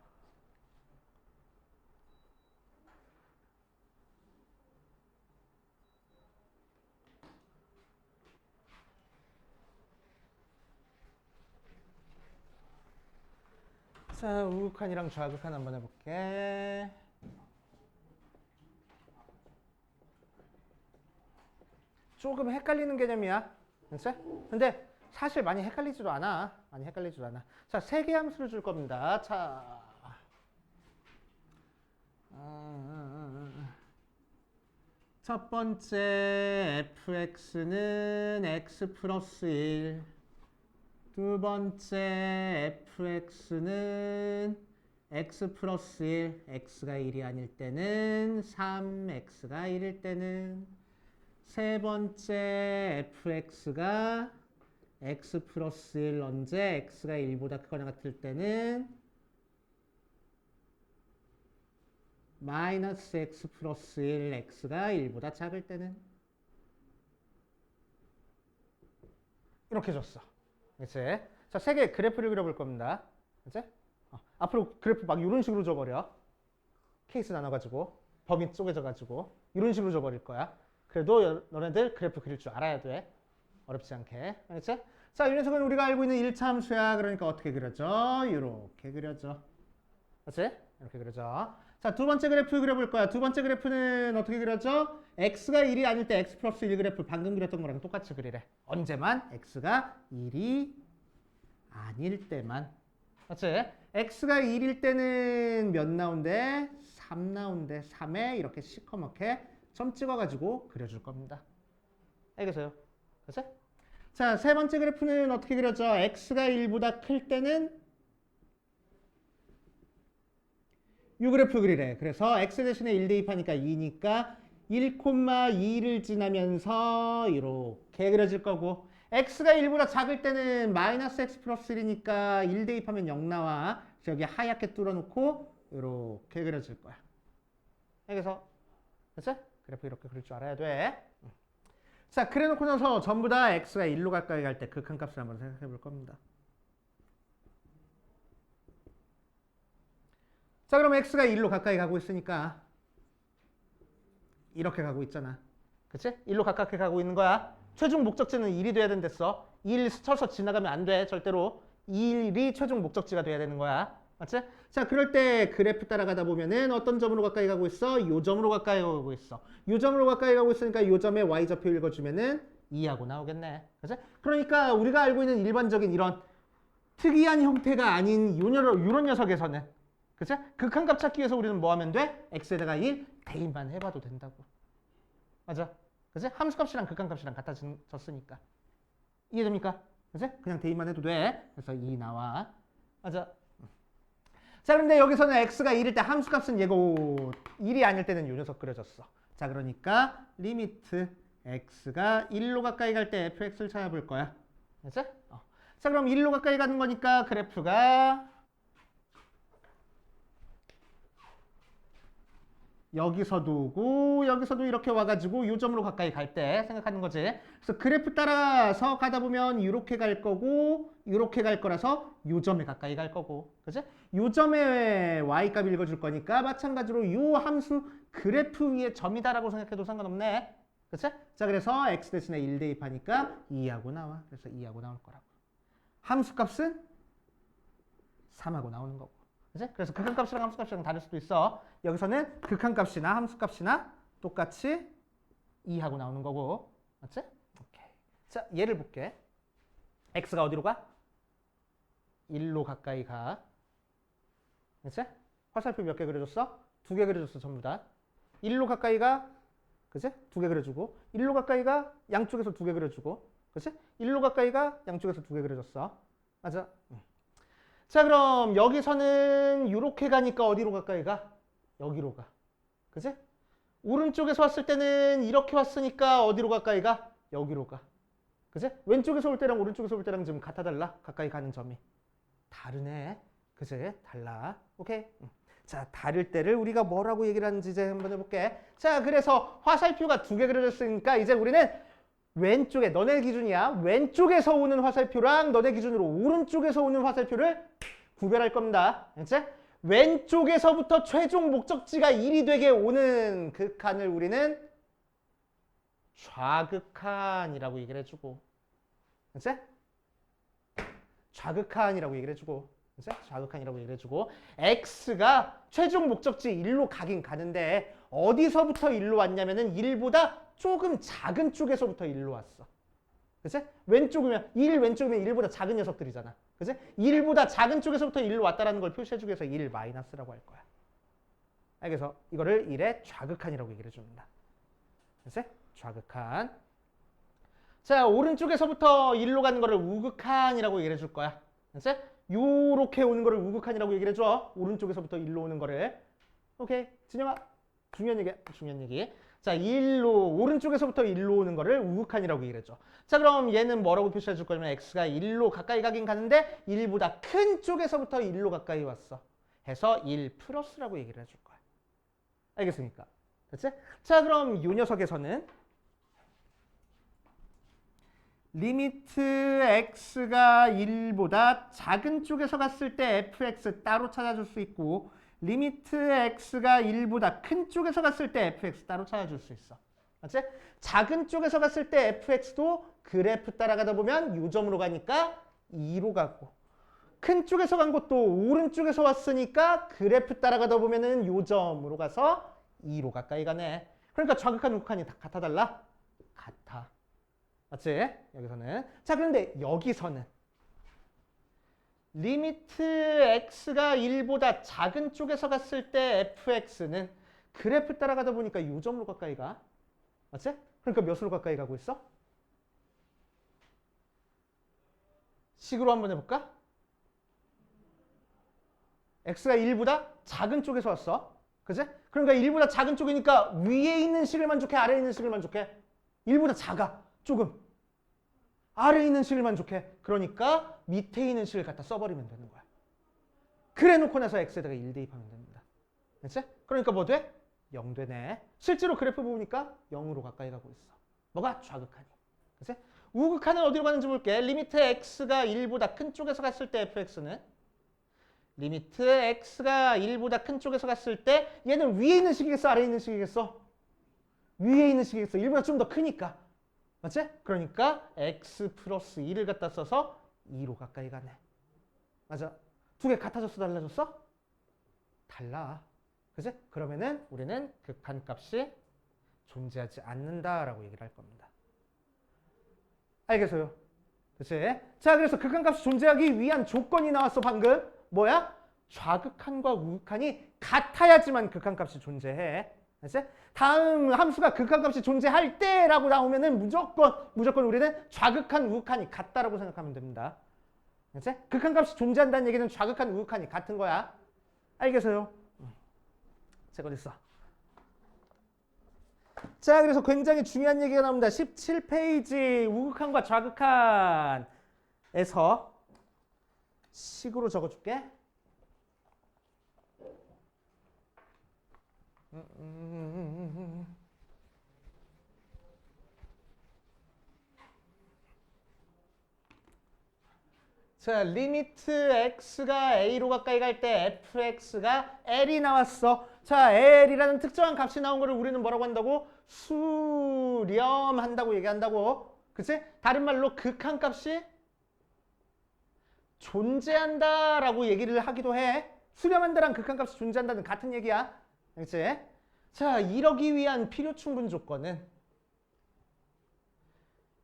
자, 우극한이랑 좌극한 한번 해볼게. 조금 헷갈리는 개념이야. 그치? 근데 사실 많이 헷갈리지도 않아. 많이 헷갈리지도 않아. 자, 세 개 함수를 줄 겁니다. 자, 첫 번째 fx는 x 플러스 1. 두 번째 fx는 x 플러스 1. x가 1이 아닐 때는 3, x가 1일 때는. 세 번째 fx가 x 플러스 1 언제 x가 1보다 크거나 같을 때는 마이너스 x 플러스 1 x가 1보다 작을 때는. 이렇게 줬어. 그치? 자, 세 개 그래프를 그려볼 겁니다. 그치? 앞으로 그래프 막 이런 식으로 줘버려. 케이스 나눠가지고 범위 쪼개져가지고 이런 식으로 줘버릴 거야. 그래도 너네들 그래프 그릴 줄 알아야 돼. 어렵지 않게. 알겠지? 자, 이 녀석은 우리가 알고 있는 1차 함수야. 그러니까 어떻게 그려져? 이렇게 그려져. 그렇지? 이렇게 그려져. 자, 두 번째 그래프 그려볼 거야. 두 번째 그래프는 어떻게 그려져? x가 1이 아닐 때 x 플러스 1 그래프 방금 그렸던 거랑 똑같이 그리래. 언제만? x가 1이 아닐 때만. 그렇지? x가 1일 때는 몇 나온대? 3 나온대. 3에 이렇게 시커멓게 점 찍어가지고 그려줄 겁니다. 알겠어요? 그렇지? 자, 세 번째 그래프는 어떻게 그려져? x가 1보다 클 때는 이 그래프 그리래. 그래서 x 대신에 1 대입하니까 2니까 1,2를 지나면서 이렇게 그려질 거고 x가 1보다 작을 때는 마이너스 x 플러스 1이니까 1 대입하면 0 나와. 그래서 여기 하얗게 뚫어놓고 이렇게 그려질 거야. 여기서 됐어? 그래프 이렇게 그릴 줄 알아야 돼. 자, 그래놓고 나서 전부 다 x가 1로 가까이 갈 때 극한값을 한번 생각해 볼 겁니다. 자, 그럼 x가 1로 가까이 가고 있으니까 이렇게 가고 있잖아. 그치? 1로 가깝게 가고 있는 거야. 최종 목적지는 1이 돼야 된댔어. 1 스쳐서 지나가면 안 돼. 절대로. 1이 최종 목적지가 돼야 되는 거야. 맞지? 자, 그럴 때 그래프 따라가다 보면은 어떤 점으로 가까이 가고 있어? 요 점으로 가까이 가고 있어. 요 점으로 가까이 가고 있으니까 요 점에 y좌표 읽어주면은 2하고 나오겠네. 그치? 그러니까 우리가 알고 있는 일반적인 이런 특이한 형태가 아닌 요런 녀석에서는 그치? 극한값 찾기 위해서 우리는 뭐 하면 돼? x에다가 1 대입만 해봐도 된다고. 맞아. 그치? 함수값이랑 극한값이랑 같아졌으니까. 이해됩니까? 그치? 그냥 대입만 해도 돼. 그래서 2 나와. 맞아. 자, 그런데 여기서는 x가 1일 때 함수값은 얘고 1이 아닐 때는 요 녀석 그려졌어. 자, 그러니까 리미트 x가 1로 가까이 갈 때 fx를 찾아볼 거야. 그치? 자, 그럼 1로 가까이 가는 거니까 그래프가 여기서도 오고 여기서도 이렇게 와가지고 요 점으로 가까이 갈 때 생각하는 거지. 그래서 그래프 따라서 가다 보면 이렇게 갈 거고 이렇게 갈 거라서 요 점에 가까이 갈 거고, 그치? 요 점에 y값 읽어줄 거니까 마찬가지로 요 함수 그래프 위에 점이다라고 생각해도 상관없네. 그치? 자, 그래서 x 대신에 1 대입하니까 2하고 나와. 그래서 2하고 나올 거라고. 함수값은 3하고 나오는 거고. 그치? 그래서 극한값이랑 함수값이랑 다를 수도 있어. 여기서는 극한값이나 함수값이나 똑같이 2하고 나오는 거고. 맞지? 오케이. 자, 예를 볼게. x가 어디로 가? 1로 가까이 가. 그치? 화살표 몇 개 그려줬어? 2개 그려줬어, 전부 다. 1로 가까이 가. 그치? 2개 그려주고. 1로 가까이 가. 양쪽에서 2개 그려주고. 그치? 1로 가까이 가. 양쪽에서 2개 그려줬어. 맞아? 자, 그럼 여기서는 이렇게 가니까 어디로 가까이 가? 여기로 가. 그치? 오른쪽에서 왔을 때는 이렇게 왔으니까 어디로 가까이 가? 여기로 가. 그치? 왼쪽에서 올 때랑 오른쪽에서 올 때랑 좀 같아 달라? 가까이 가는 점이. 다르네. 그치? 달라. 오케이? 자, 다를 때를 우리가 뭐라고 얘기를 하는지 이제 한번 해볼게. 자, 그래서 화살표가 2개 그려졌으니까 이제 우리는 왼쪽에, 너네 기준이야. 왼쪽에서 오는 화살표랑 너네 기준으로 오른쪽에서 오는 화살표를 구별할 겁니다. 그치? 왼쪽에서부터 최종 목적지가 1이 되게 오는 극한을 우리는 좌극한이라고 얘기를 해주고. 그치? 좌극한이라고 얘기를 해주고. 그치? 좌극한이라고 얘기를 해주고. x가 최종 목적지 1로 가긴 가는데 어디서부터 1로 왔냐면은 1보다 조금 작은 쪽에서부터 1로 왔어. 그치? 왼쪽이면 1 왼쪽이면 1보다 작은 녀석들이잖아. 그치? 1보다 작은 쪽에서부터 1로 왔다라는 걸 표시해주기 위해서 1 마이너스라고 할 거야. 그래서 이거를 1의 좌극한이라고 얘기를 해줍니다. 그치? 좌극한. 자, 오른쪽에서부터 1로 가는 거를 우극한이라고 얘기를 해줄 거야. 그치? 요렇게 오는 거를 우극한이라고 얘기를 해줘. 오른쪽에서부터 1로 오는 거를. 오케이. 진영아. 중요한 얘기야. 중요한 얘기. 자, 1로 오른쪽에서부터 1로 오는 거를 우극한이라고 얘기를 해줘. 자, 그럼 얘는 뭐라고 표시해 줄 거냐면 x가 1로 가까이 가긴 가는데 1보다 큰 쪽에서부터 1로 가까이 왔어. 해서 1 플러스라고 얘기를 해줄 거야. 알겠습니까? 됐지? 자, 그럼 이 녀석에서는 리미트 x가 1보다 작은 쪽에서 갔을 때 fx 따로 찾아줄 수 있고 리미트 x가 1보다 큰 쪽에서 갔을 때 fx 따로 찾아줄 수 있어. 맞지? 작은 쪽에서 갔을 때 fx도 그래프 따라가다 보면 이 점으로 가니까 2로 가고 큰 쪽에서 간 것도 오른쪽에서 왔으니까 그래프 따라가다 보면은 이 점으로 가서 2로 가까이 가네. 그러니까 좌극한 우극한이 다 같아 달라? 같아. 맞지? 여기서는. 자, 그런데 여기서는 리미트 x가 1보다 작은 쪽에서 갔을 때 fx는 그래프 따라가다 보니까 이 점으로 가까이 가. 맞지? 그러니까 몇으로 가까이 가고 있어? 식으로 한번 해볼까? x가 1보다 작은 쪽에서 왔어. 그지? 그러니까 1보다 작은 쪽이니까 위에 있는 식을 만족해? 아래에 있는 식을 만족해? 1보다 작아. 조금. 아래에 있는 식을 만족해. 그러니까 밑에 있는 식을 갖다 써버리면 되는 거야. 그래 놓고 나서 x에다가 1 대입하면 됩니다. 됐지? 그러니까 뭐 돼? 0 되네. 실제로 그래프 보니까 0으로 가까이 가고 있어. 뭐가? 좌극한이. 그치? 우극한은 어디로 가는지 볼게. 리미트 x가 1보다 큰 쪽에서 갔을 때 fx는 리미트 x가 1보다 큰 쪽에서 갔을 때 얘는 위에 있는 식이겠어? 아래에 있는 식이겠어? 위에 있는 식이겠어. 1보다 좀 더 크니까. 맞지? 그러니까 x 플러스 2를 갖다 써서 2로 가까이 가네. 맞아. 두 개 같아졌어? 달라졌어? 달라. 그치? 그러면은 우리는 극한값이 존재하지 않는다라고 얘기를 할 겁니다. 알겠어요? 그치? 자, 그래서 극한값이 존재하기 위한 조건이 나왔어, 방금. 뭐야? 좌극한과 우극한이 같아야지만 극한값이 존재해. 알았지? 다음 함수가 극한값이 존재할 때라고 나오면은 무조건 우리는 좌극한, 우극한이 같다라고 생각하면 됩니다. 알았지? 극한값이 존재한다는 얘기는 좌극한, 우극한이 같은 거야. 알겠어요? 제가 어딨어? 자, 그래서 굉장히 중요한 얘기가 나옵니다. 17페이지 우극한과 좌극한에서 식으로 적어줄게. 자, 리미트 x가 a로 가까이 갈 때 fx가 l이 나왔어. 자, l이라는 특정한 값이 나온 거를 우리는 뭐라고 한다고? 수렴한다고 얘기한다고. 그치? 다른 말로 극한값이 존재한다라고 얘기를 하기도 해. 수렴한다랑 극한값이 존재한다는 같은 얘기야. 그치? 자, 이러기 위한 필요 충분 조건은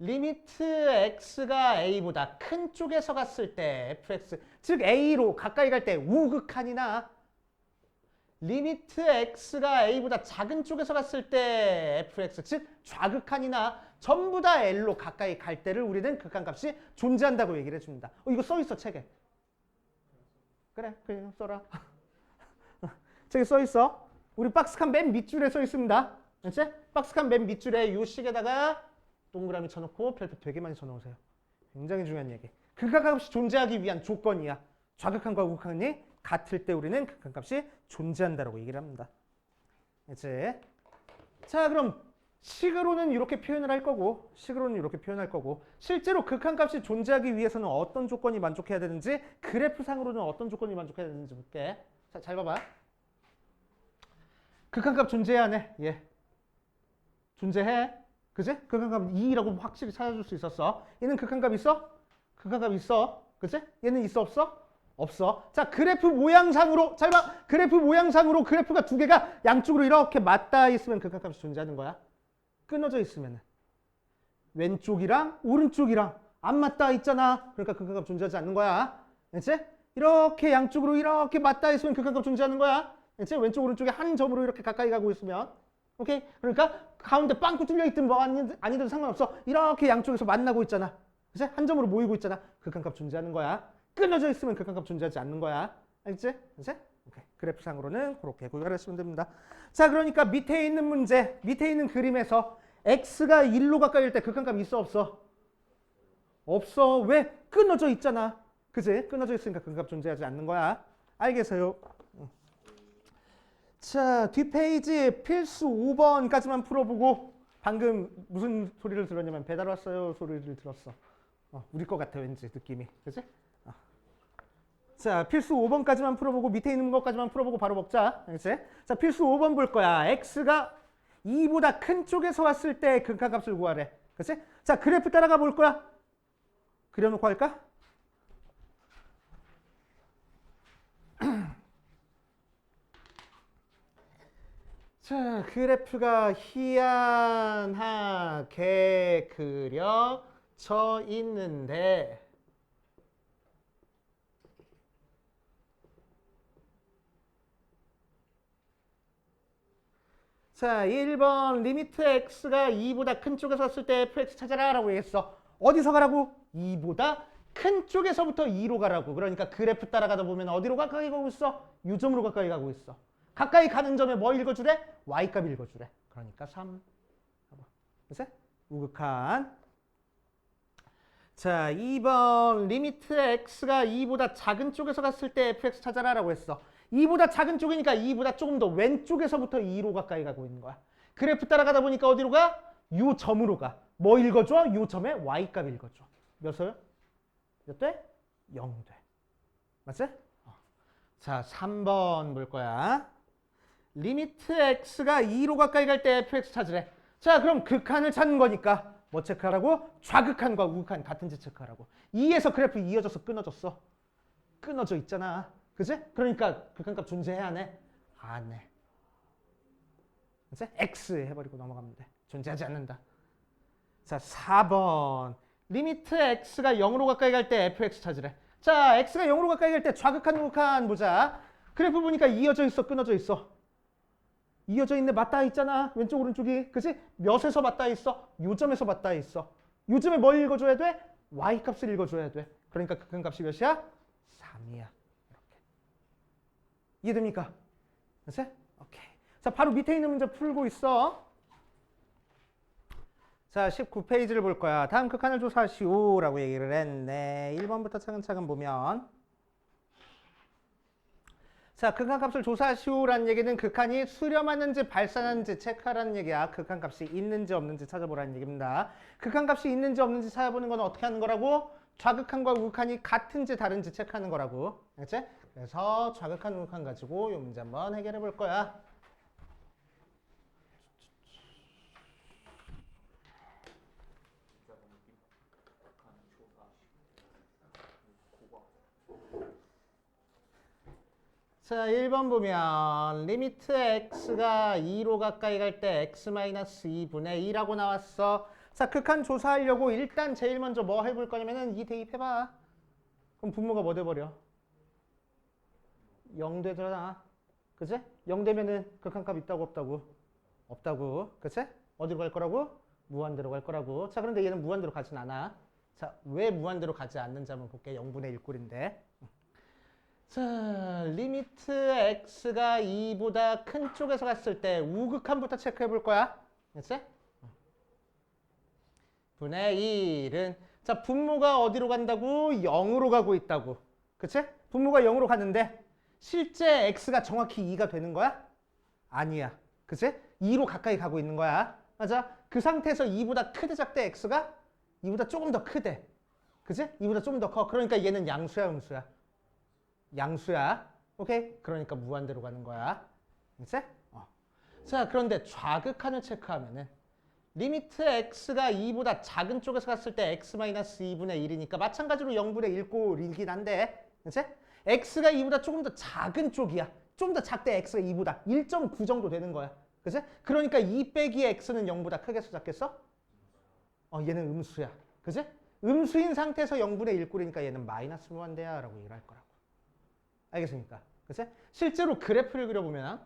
리미트 x가 a보다 큰 쪽에서 갔을 때 fx, 즉 a로 가까이 갈 때 우극한이나 리미트 x가 a보다 작은 쪽에서 갔을 때 fx, 즉 좌극한이나 전부 다 l로 가까이 갈 때를 우리는 극한값이 존재한다고 얘기를 해줍니다. 이거 써있어, 책에. 그래, 그냥 써라. 책에 써있어. 우리 박스칸 맨 밑줄에 써있습니다. 그렇지? 박스칸 맨 밑줄에 요 식에다가 동그라미 쳐놓고 별표 되게 많이 쳐놓으세요. 굉장히 중요한 얘기. 극한값이 존재하기 위한 조건이야. 좌극한과 우극한이 같을 때 우리는 극한값이 존재한다라고 얘기를 합니다. 그치? 자, 그럼 식으로는 이렇게 표현을 할 거고, 실제로 극한값이 존재하기 위해서는 어떤 조건이 만족해야 되는지, 그래프상으로는 어떤 조건이 만족해야 되는지 볼게. 자, 잘 봐봐. 극한값 존재해야 하네. 예. 존재해. 그치? 극한값 2라고 확실히 찾아줄 수 있었어. 얘는 극한값 있어? 극한값 있어. 그치? 얘는 있어, 없어? 없어. 자, 그래프 모양상으로, 잘 봐. 그래프 모양상으로 그래프가 두 개가 양쪽으로 이렇게 맞닿아 있으면 극한값이 존재하는 거야. 끊어져 있으면 왼쪽이랑 오른쪽이랑 안 맞닿아 있잖아. 그러니까 극한값 존재하지 않는 거야. 그치? 이렇게 양쪽으로 이렇게 맞닿아 있으면 극한값 존재하는 거야. 그치? 왼쪽 오른쪽에 한 점으로 이렇게 가까이 가고 있으면. 오케이? 그러니까 가운데 빵꾸 뚫려 있든 뭐 아니든 상관없어. 이렇게 양쪽에서 만나고 있잖아. 그치? 한 점으로 모이고 있잖아. 극한값 존재하는 거야. 끊어져 있으면 극한값 존재하지 않는 거야. 알겠지? 그치? 오케이. 그래프상으로는 그렇게 구별하시면 됩니다. 자, 그러니까 밑에 있는 문제, 밑에 있는 그림에서 x가 1로 가까이일 때 극한값 있어, 없어? 없어. 왜? 끊어져 있잖아. 그치? 끊어져 있으니까 극한값 존재하지 않는 거야. 알겠어요? 자, 뒷페이지 필수 5번까지만 풀어보고 방금 무슨 소리를 들었냐면 배달 왔어요 소리를 들었어. 우리 거 같아 왠지 느낌이. 그치? 자, 필수 5번까지만 풀어보고 밑에 있는 것까지만 풀어보고 바로 먹자. 그치? 자, 필수 5번 볼 거야. x가 2보다 큰 쪽에서 왔을 때 극한값을 구하래. 그치? 자, 그래프 따라가 볼 거야. 그려놓고 할까? 자, 그래프가 희한하게 그려져 있는데 자, 1번 리미트 x가 2보다 큰 쪽에서 왔을 때 fx 찾아라 라고 얘기했어. 어디서 가라고? 2보다 큰 쪽에서부터 2로 가라고. 그러니까 그래프 따라가다 보면 어디로 가까이 가고 있어? 이 점으로 가까이 가고 있어. 가까이 가는 점에 뭐 읽어주래? y값 읽어주래. 그러니까 3. 그치? 우극한. 자, 2번 리미트 x가 2보다 작은 쪽에서 갔을 때 fx 찾아라라고 했어. 2보다 작은 쪽이니까 2보다 조금 더 왼쪽에서부터 2로 가까이 가고 있는 거야. 그래프 따라가다 보니까 어디로 가? 요 점으로 가. 뭐 읽어줘? 요 점에 y값 읽어줘. 몇 설? 몇 돼? 0 돼. 맞지? 자, 3번 볼 거야. 리미트 x가 2로 가까이 갈 때 fx 찾으래. 자, 그럼 극한을 찾는 거니까 뭐 체크하라고? 좌극한과 우극한 같은지 체크하라고. 2에서 그래프 이어져서 끊어졌어. 끊어져 있잖아. 그치? 그러니까 극한값 존재해야 안 해? 안 해. 그치? x 해버리고 넘어가면 돼. 존재하지 않는다. 자, 4번. 리미트 x가 0으로 가까이 갈 때 fx 찾으래. 자, x가 0으로 가까이 갈 때 좌극한 우극한 보자. 그래프 보니까 이어져 있어, 끊어져 있어? 이어져 있네, 맞닿아 있잖아. 왼쪽 오른쪽이. 그치? 몇에서 맞닿아 있어? 요점에서 맞닿아 있어. 요점에 뭘 읽어줘야 돼? y값을 읽어줘야 돼. 그러니까 극한값이 몇이야? 3이야. 이렇게. 이해됩니까? 그치? 오케이. 자, 바로 밑에 있는 문제 풀고 있어. 자, 19페이지를 볼 거야. 다음 극한을 조사하시오라고 얘기를 했네. 1번부터 차근차근 보면, 자, 극한값을 조사하시오라는 얘기는 극한이 수렴하는지 발산하는지 체크하라는 얘기야. 극한값이 있는지 없는지 찾아보라는 얘기입니다. 극한값이 있는지 없는지 찾아보는 건 어떻게 하는 거라고? 좌극한과 우극한이 같은지 다른지 체크하는 거라고. 알겠지? 그래서 좌극한, 우극한 가지고 이 문제 한번 해결해 볼 거야. 자, 1번 보면 리미트 x가 2로 가까이 갈 때 x-2분의 2라고 나왔어. 자, 극한 조사하려고 일단 제일 먼저 뭐 해볼 거냐면은 2 대입해봐. 그럼 분모가 뭐 돼버려? 0 되잖아. 그치? 0 되면은 극한값 있다고 없다고? 없다고. 그치? 어디로 갈 거라고? 무한대로 갈 거라고. 자, 그런데 얘는 무한대로 가진 않아. 자, 왜 무한대로 가지 않는지 한번 볼게. 0분의 1꼴인데. 자, 리미트 x가 2보다 큰 쪽에서 갔을 때 우극한부터 체크해 볼 거야. 됐지? 분의 1은 자, 분모가 어디로 간다고? 0으로 가고 있다고. 그치? 분모가 0으로 가는데 실제 x가 정확히 2가 되는 거야? 아니야. 그치? 2로 가까이 가고 있는 거야. 맞아? 그 상태에서 2보다 크대 작대 x가 2보다 조금 더 크대. 그치? 2보다 조금 더 커. 그러니까 얘는 양수야, 음수야? 양수야. 오케이? 그러니까 무한대로 가는 거야. 그치? 자, 그런데 좌극한을 체크하면은 리미트 x가 2보다 작은 쪽에서 갔을 때 x-2분의 1이니까 마찬가지로 0분의 1꼴이긴 한데, 그치? x가 2보다 조금 더 작은 쪽이야. 좀 더 작대 x가 2보다 1.9 정도 되는 거야. 그치? 그러니까 2 빼기 x는 0보다 크겠어, 작겠어? 얘는 음수야. 그치? 음수인 상태에서 0분의 1꼴이니까 얘는 마이너스 무한대야 라고 얘기를 할 거라고. 알겠습니까? 그치? 실제로 그래프를 그려보면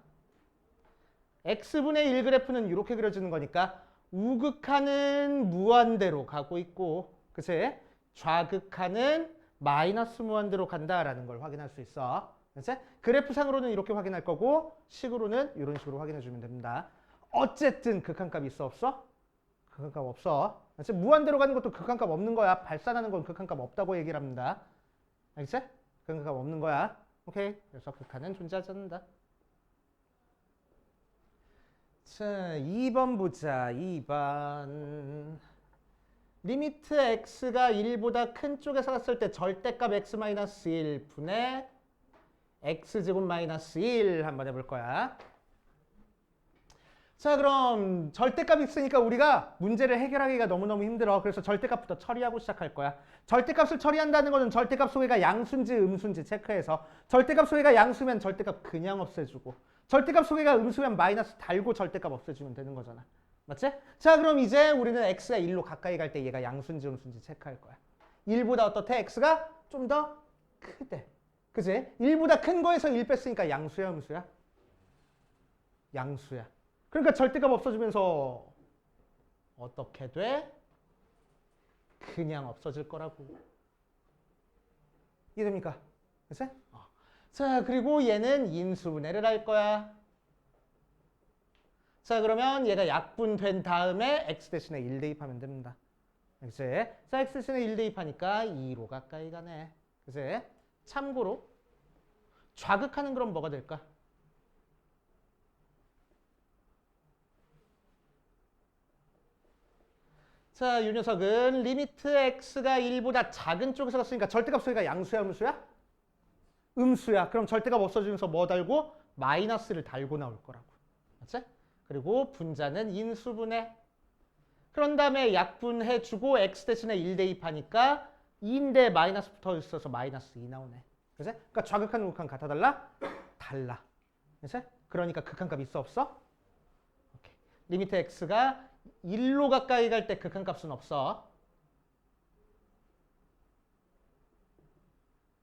x분의 1 그래프는 이렇게 그려지는 거니까 우극한은 무한대로 가고 있고, 그치? 좌극한은 마이너스 무한대로 간다라는 걸 확인할 수 있어. 그치? 그래프상으로는 이렇게 확인할 거고 식으로는 이런 식으로 확인해 주면 됩니다. 어쨌든 극한값 있어 없어? 극한값 없어. 그치? 무한대로 가는 것도 극한값 없는 거야. 발산하는 건 극한값 없다고 얘기를 합니다. 알겠지? 극한값 없는 거야. 오케이. 그래서 극한은 존재하지 않는다. 자, 2번 보자. 2번. 리미트 x가 1보다 큰 쪽에서 갔을 때 절대값 x-1 분의 x제곱 마이너스 1 한번 해볼 거야. 자, 그럼 절대값 있으니까 우리가 문제를 해결하기가 너무너무 힘들어. 그래서 절대값부터 처리하고 시작할 거야. 절대값을 처리한다는 것은 절대값 소개가 양수인지 음수인지 체크해서 절대값 소개가 양수면 절대값 그냥 없애주고 절대값 소개가 음수면 마이너스 달고 절대값 없애주면 되는 거잖아. 맞지? 자, 그럼 이제 우리는 x가 1로 가까이 갈 때 얘가 양수인지 음수인지 체크할 거야. 1보다 어떻대? x가 좀 더 크대. 그치? 1보다 큰 거에서 1 뺐으니까 양수야, 음수야? 양수야. 그러니까 절대값 없어지면서 어떻게 돼? 그냥 없어질 거라고. 이해됩니까? 그치? 자, 그리고 얘는 인수분해를 할 거야. 자, 그러면 얘가 약분된 다음에 x 대신에 1 대입하면 됩니다. 그치? 자, x 대신에 1 대입하니까 2로 가까이 가네. 그치? 참고로 좌극하는 그럼 뭐가 될까? 자, 이 녀석은 리미트 x가 1보다 작은 쪽에서 갔으니까 절대값 소리가 양수야, 음수야? 음수야. 그럼 절대값 없어지면서 뭐 달고? 마이너스를 달고 나올 거라고. 맞지? 그리고 분자는 인수분해. 그런 다음에 약분해주고 x 대신에 1 대입하니까 2인데 마이너스 붙어 있어서 마이너스 2 나오네. 그치? 그러니까 좌극한 우극한 같아 달라? 달라. 그치? 그러니까 극한값 있어 없어? 오케이. 리미트 x가 1로 가까이 갈 때 극한값은 없어.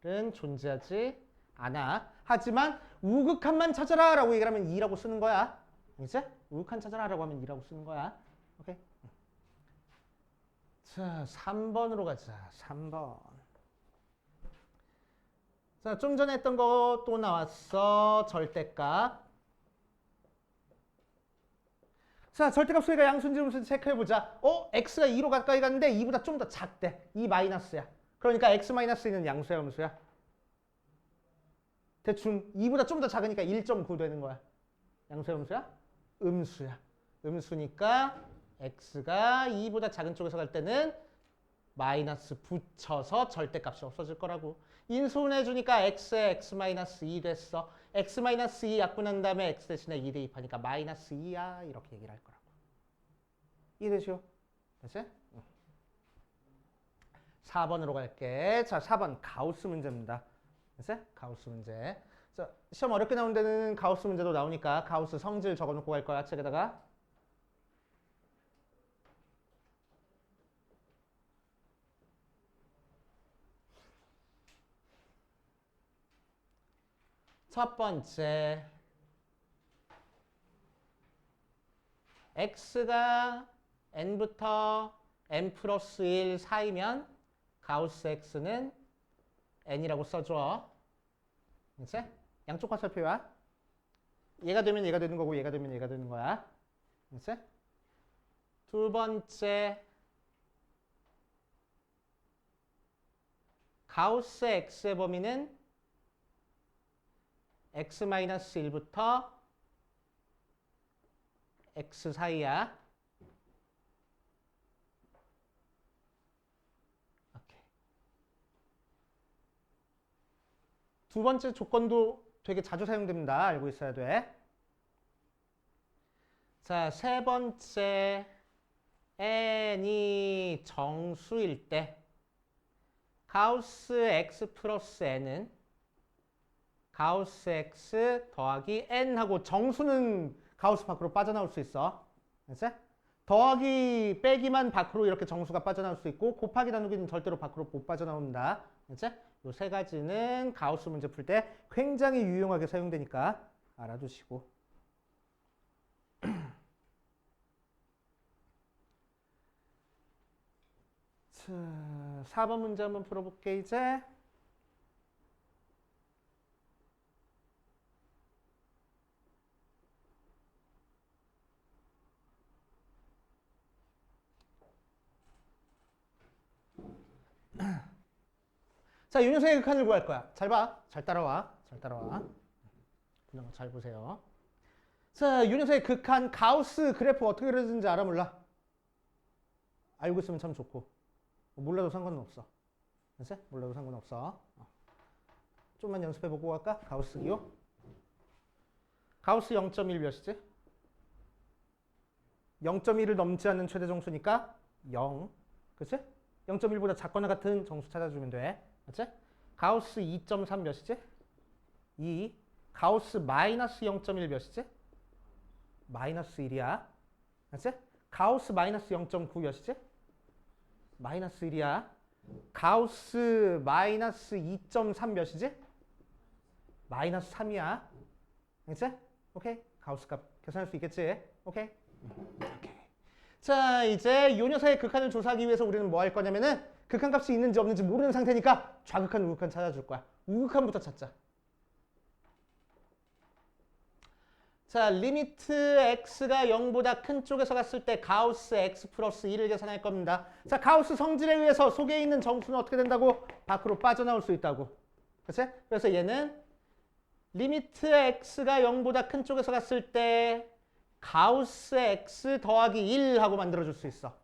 는 존재하지 않아. 하지만 우극한만 찾아라 라고 얘기를 하면 2라고 쓰는 거야. 이제 우극한 찾아라 라고 하면 2라고 쓰는 거야. 오케이. 자, 3번으로 가자. 3번. 자, 좀 전에 했던 거 또 나왔어. 절대값. 자, 절대값 소리가 양수인지 음수인지 체크해보자. x가 2로 가까이 갔는데 2보다 좀 더 작대. 2 마이너스야. 그러니까 x 마이너스는 양수야, 음수야? 대충 2보다 좀 더 작으니까 1.9 되는 거야. 양수야, 음수야? 음수야. 음수니까 x가 2보다 작은 쪽에서 갈 때는 마이너스 붙여서 절대값이 없어질 거라고. 인수분해주니까 x에 x-2 됐어. x-2 약분한 다음에 x 대신에 2 대입하니까 마이너스 2야. 이렇게 얘기를 할 거라고. 이해되죠? 됐지? 4번으로 갈게. 자, 4번 가우스 문제입니다. 됐지? 가우스 문제. 자, 시험 어렵게 나온 데는 가우스 문제도 나오니까 가우스 성질 적어놓고 갈 거야. 책에다가. 첫 번째, x가 n부터 n 플러스 1 사이면 가우스 x는 n이라고 써줘. 이제 양쪽 화살표야. 얘가 되면 얘가 되는 거고 얘가 되면 얘가 되는 거야. 이제 두 번째, 가우스 x의 범위는 x-1부터 x 사이야. 오케이. 두 번째 조건도 되게 자주 사용됩니다. 알고 있어야 돼. 자, 세 번째, n이 정수일 때 가우스 x 플러스 n은 가우스 x 더하기 n 하고 정수는 가우스 밖으로 빠져나올 수 있어. 알았지? 더하기 빼기만 밖으로 이렇게 정수가 빠져나올 수 있고 곱하기 나누기는 절대로 밖으로 못 빠져나온다. 알았지? 요 세 가지는 가우스 문제 풀 때 굉장히 유용하게 사용되니까 알아두시고. 자, 4번 문제 한번 풀어볼게 이제. 자, 윤효성의 극한을 구할 거야. 잘 봐. 잘 따라와. 잘 따라와. 그냥 잘 보세요. 자, 윤효성의 극한 가우스 그래프 어떻게 그려지는지 알아 몰라? 알고 있으면 참 좋고. 몰라도 상관은 없어. 알았지? 몰라도 상관없어. 좀만 연습해보고 갈까? 가우스 기호. 가우스 0.1 몇이지? 0.1을 넘지 않는 최대 정수니까 0. 그치? 0.1보다 작거나 같은 정수 찾아주면 돼. 맞지? 가우스 2.3 몇이지? 2. 가우스 마이너스 0.1 몇이지? 마이너스 1이야. 맞지? 가우스 마이너스 0.9 몇이지? 마이너스 1이야. 가우스 마이너스 2.3 몇이지? 마이너스 3이야. 알겠지? 오케이. 가우스 값 계산할 수 있겠지? 오케이. 오케이. 자, 이제 요 녀석의 극한을 조사하기 위해서 우리는 뭐 할 거냐면은 극한값이 있는지 없는지 모르는 상태니까 좌극한, 우극한 찾아줄 거야. 우극한부터 찾자. 자, 리미트 x가 0보다 큰 쪽에서 갔을 때 가우스 x 플러스 1을 계산할 겁니다. 자, 가우스 성질에 의해서 속에 있는 정수는 어떻게 된다고? 밖으로 빠져나올 수 있다고. 그치? 그래서 얘는 리미트 x가 0보다 큰 쪽에서 갔을 때 가우스 x 더하기 1 하고 만들어줄 수 있어.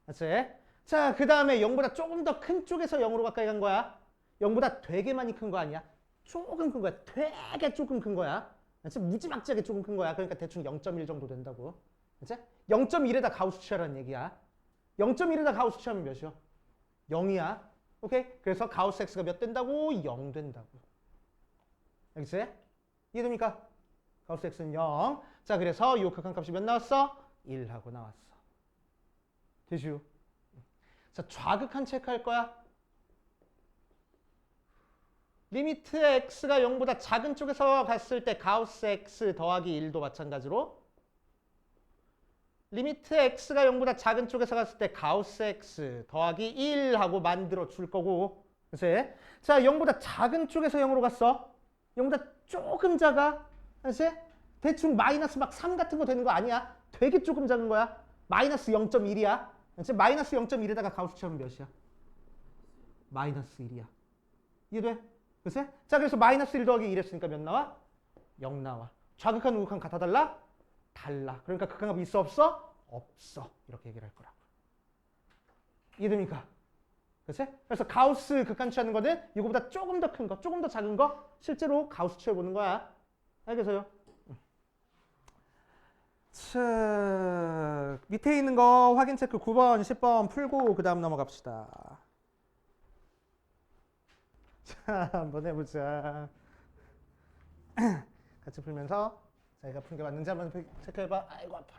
그치? 자, 그 다음에 0보다 조금 더 큰 쪽에서 0으로 가까이 간 거야. 0보다 되게 많이 큰 거 아니야? 조금 큰 거야. 되게 조금 큰 거야. 그치? 무지막지하게 조금 큰 거야. 그러니까 대충 0.1 정도 된다고. 그치? 0.1에다 가우스 취하라는 얘기야. 0.1에다 가우스 취하면 몇이요? 0이야. 오케이? 그래서 가우스 x가 몇 된다고? 0 된다고. 알겠지? 이해됩니까? 가우스 x는 0. 자, 그래서 이 극한값이 몇 나왔어? 1 하고 나왔어. 되죠? 자, 좌극한 체크할 거야. 리미트 x가 0보다 작은 쪽에서 갔을 때 가우스 x 더하기 1도 마찬가지로 리미트 x가 0보다 작은 쪽에서 갔을 때 가우스 x 더하기 1 하고 만들어 줄 거고. 그치? 자, 0보다 작은 쪽에서 0으로 갔어. 0보다 조금 작아. 그치? 대충 마이너스 막 3 같은 거 되는 거 아니야. 되게 조금 작은 거야. 마이너스 0.1이야. 그치? 마이너스 0.1에다가 가우스 취하면 몇이야? 마이너스 1이야. 이해돼? 그치? 자, 그래서 마이너스 1 더하기 1 했으니까 몇 나와? 0 나와. 좌극한 우극한 같아 달라? 달라. 그러니까 극한값이 있어 없어? 없어. 이렇게 얘기를 할 거라고. 이해됩니까? 그치? 그래서 가우스 극한 취하는 거는 이거보다 조금 더 큰 거, 조금 더 작은 거 실제로 가우스 취해보는 거야. 알겠어요? 자, 밑에 있는 거 확인 체크 9번, 10번 풀고 그 다음 넘어갑시다. 자, 한번 해보자. 같이 풀면서 자기가 푼 게 맞는지 한번 체크해봐. 아이고 아파.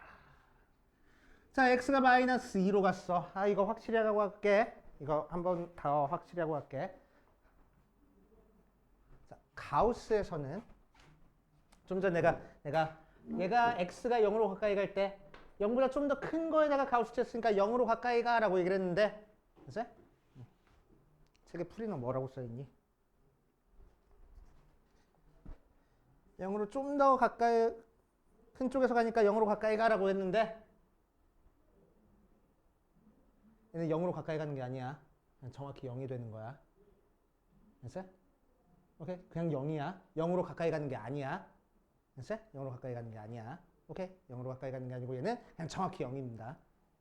자, x가 마이너스 2로 갔어. 아, 이거 확실히 하고 할게. 이거 한번 더 확실히 하고 할게. 자, 가우스에서는 좀 전 얘가 x가 0으로 가까이 갈 때 0보다 좀 더 큰 거에다가 가우스 쳤으니까 0으로 가까이 가라고 얘기를 했는데, 그치? 책에 풀이는 뭐라고 써있니? 0으로 좀 더 가까이 큰 쪽에서 가니까 0으로 가까이 가라고 했는데 얘는 0으로 가까이 가는 게 아니야. 그냥 정확히 0이 되는 거야. 됐어? 오케이? 그냥 0이야. 0으로 가까이 가는 게 아니야. 됐어? 0으로 가까이 가는 게 아니야. 오케이? 0으로 가까이 가는 게 아니고 얘는 그냥 정확히 0입니다.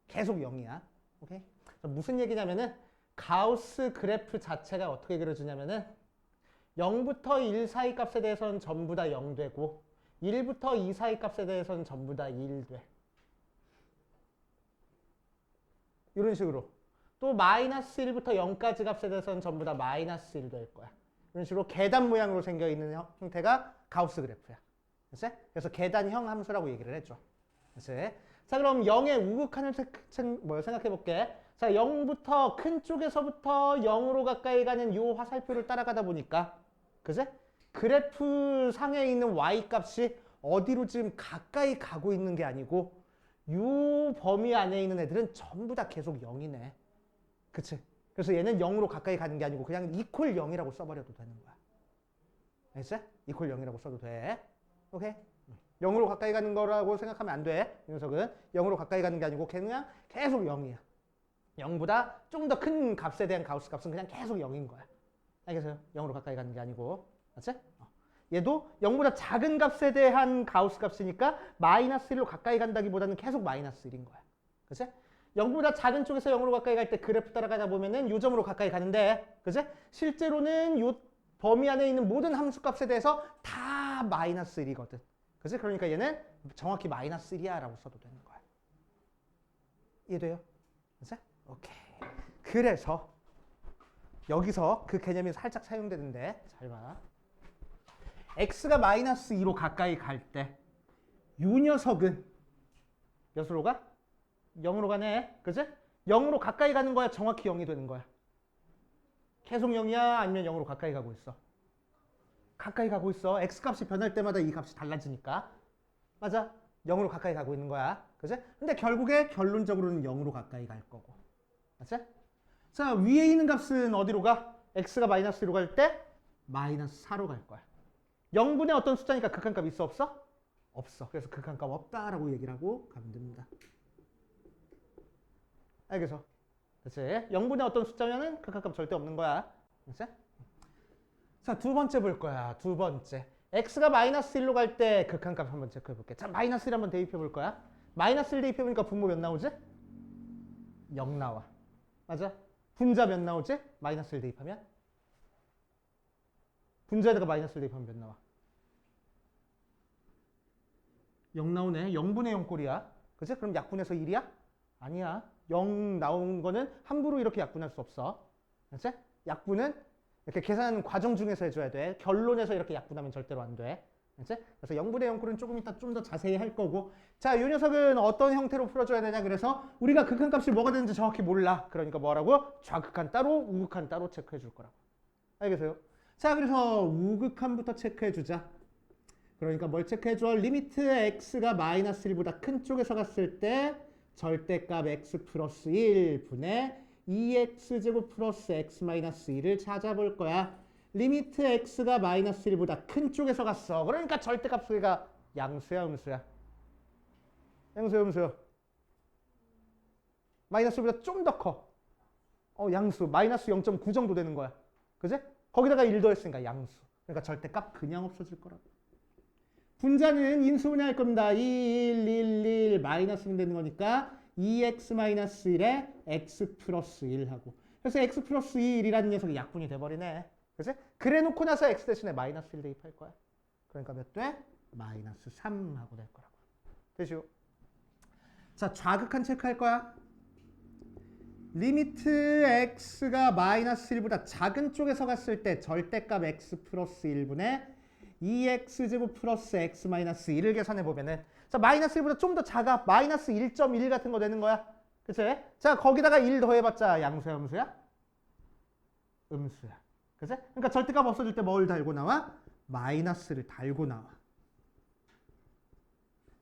계속 0이야. 오케이? 무슨 얘기냐면은 가우스 그래프 자체가 어떻게 그려지냐면은 0부터 1 사이 값에 대해서는 전부 다 0 되고 1부터 2 사이 값에 대해서는 전부 다 1 돼. 이런 식으로. 또 마이너스 1부터 0까지 값에 대해서는 전부 다 마이너스 1 될 거야. 이런 식으로 계단 모양으로 생겨 있는 형태가 가우스 그래프야. 그치? 그래서 계단형 함수라고 얘기를 해줘. 그치? 자, 그럼 0의 우극한을 생각해 볼게. 자, 0부터 큰 쪽에서부터 0으로 가까이 가는 이 화살표를 따라가다 보니까, 그치? 그래프 상에 있는 y 값이 어디로 지금 가까이 가고 있는 게 아니고 이 범위 안에 있는 애들은 전부 다 계속 0이네. 그치? 그래서 얘는 0으로 가까이 가는 게 아니고 그냥 이퀄 0이라고 써버려도 되는 거야. 알겠지? 이퀄 0이라고 써도 돼. 오케이? 0으로 가까이 가는 거라고 생각하면 안 돼. 이 녀석은 0으로 가까이 가는 게 아니고 그냥 계속 0이야. 0보다 좀 더 큰 값에 대한 가우스 값은 그냥 계속 0인 거야. 알겠어요? 0으로 가까이 가는 게 아니고. 맞지? 얘도 0보다 작은 값에 대한 가우스 값이니까 마이너스 1로 가까이 간다기보다는 계속 마이너스 1인 거야. 그치? 0보다 작은 쪽에서 0으로 가까이 갈 때 그래프 따라가다 보면은 요 점으로 가까이 가는데, 그치? 실제로는 요 범위 안에 있는 모든 함수 값에 대해서 다 마이너스 1이거든. 그치? 그러니까 얘는 정확히 마이너스 1이야 라고 써도 되는 거야. 이해돼요? 그치? 오케이. 그래서 여기서 그 개념이 살짝 사용되는데 잘 봐. x가 마이너스 2로 가까이 갈 때 이 녀석은 몇으로 가? 0으로 가네. 그치? 0으로 가까이 가는 거야? 정확히 0이 되는 거야? 계속 0이야? 아니면 0으로 가까이 가고 있어? 가까이 가고 있어. x값이 변할 때마다 이 값이 달라지니까. 맞아. 0으로 가까이 가고 있는 거야. 그치? 근데 결국에 결론적으로는 0으로 가까이 갈 거고. 맞지? 자, 위에 있는 값은 어디로 가? x가 마이너스 2로 갈 때 마이너스 4로 갈 거야. 0분의 어떤 숫자니까 극한값 있어 없어? 없어. 그래서 극한값 없다라고 얘기를 하고 가면 됩니다. 알겠어? 그치? 0분의 어떤 숫자면은 극한값 절대 없는 거야. 그치? 자, 두 번째 볼 거야. 두 번째. x가 마이너스 1로 갈 때 극한값 한번 체크해 볼게. 자, 마이너스 1 한번 대입해 볼 거야. 마이너스 1 대입해 보니까 분모 몇 나오지? 0 나와. 맞아? 분자 몇 나오지? 마이너스 1 대입하면? 분자에다가 마이너스 1 대입하면 몇 나와? 0 나오네. 0분의 0 꼴이야. 그치? 그럼 약분해서 1이야? 아니야. 0 나온 거는 함부로 이렇게 약분할 수 없어. 그치? 약분은 이렇게 계산 과정 중에서 해줘야 돼. 결론에서 이렇게 약분하면 절대로 안 돼. 그치? 그래서 0분의 0 꼴은 조금 이따 좀 더 자세히 할 거고. 자, 이 녀석은 어떤 형태로 풀어줘야 되냐. 그래서 우리가 극한값이 뭐가 되는지 정확히 몰라. 그러니까 뭐라고? 좌극한 따로, 우극한 따로 체크해 줄 거라고. 알겠어요? 자, 그래서 우극한부터 체크해 주자. 그러니까 뭘 체크해줘? 리미트 x가 마이너스 1보다 큰 쪽에서 갔을 때 절대값 x 플러스 1분의 2x제곱 플러스 x 마이너스 1을 찾아볼 거야. 리미트 x가 마이너스 1보다 큰 쪽에서 갔어. 그러니까 절대값 소개가 양수야, 음수야? 양수야, 음수야? 마이너스 1보다 좀 더 커. 양수. 마이너스 0.9 정도 되는 거야. 그지? 거기다가 1 더했으니까 양수. 그러니까 절대값 그냥 없어질 거라고. 분자는 인수분해할 겁니다. 1, 1 마이너스는 되는 거니까 2x 마이너스 1에 x 플러스 1 하고. 그래서 x 플러스 1이라는 녀석이 약분이 돼버리네. 그치? 그래 놓고 나서 x 대신에 마이너스 1 대입할 거야. 그러니까 몇 돼? 마이너스 3 하고 될 거라고. 되시오? 자, 좌극한 체크할 거야. 리미트 x가 마이너스 1보다 작은 쪽에서 갔을 때 절대값 x 플러스 1분의 2x제곱 플러스 x 마이너스 1을 계산해 보면은 자, 마이너스 1보다 좀 더 작아. 마이너스 1.1 같은 거 되는 거야. 그치? 자, 거기다가 1 더해봤자 양수야, 음수야? 음수야. 그치? 그러니까 절대값 없어질 때 뭘 달고 나와? 마이너스를 달고 나와.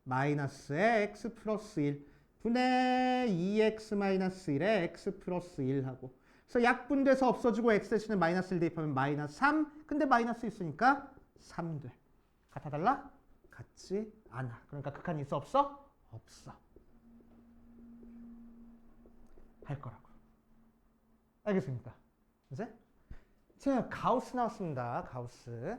마이너스에 x 플러스 1 분의 2x 마이너스 1에 x 플러스 1 하고. 그래서 약분돼서 없어지고 x 대신에 마이너스 1 대입하면 마이너스 3. 근데 마이너스 있으니까 3 돼. 같아 달라? 같지 않아. 그러니까 극한이 있어 없어? 없어. 할 거라고. 알겠습니까? 이제? 자, 가우스 나왔습니다. 가우스.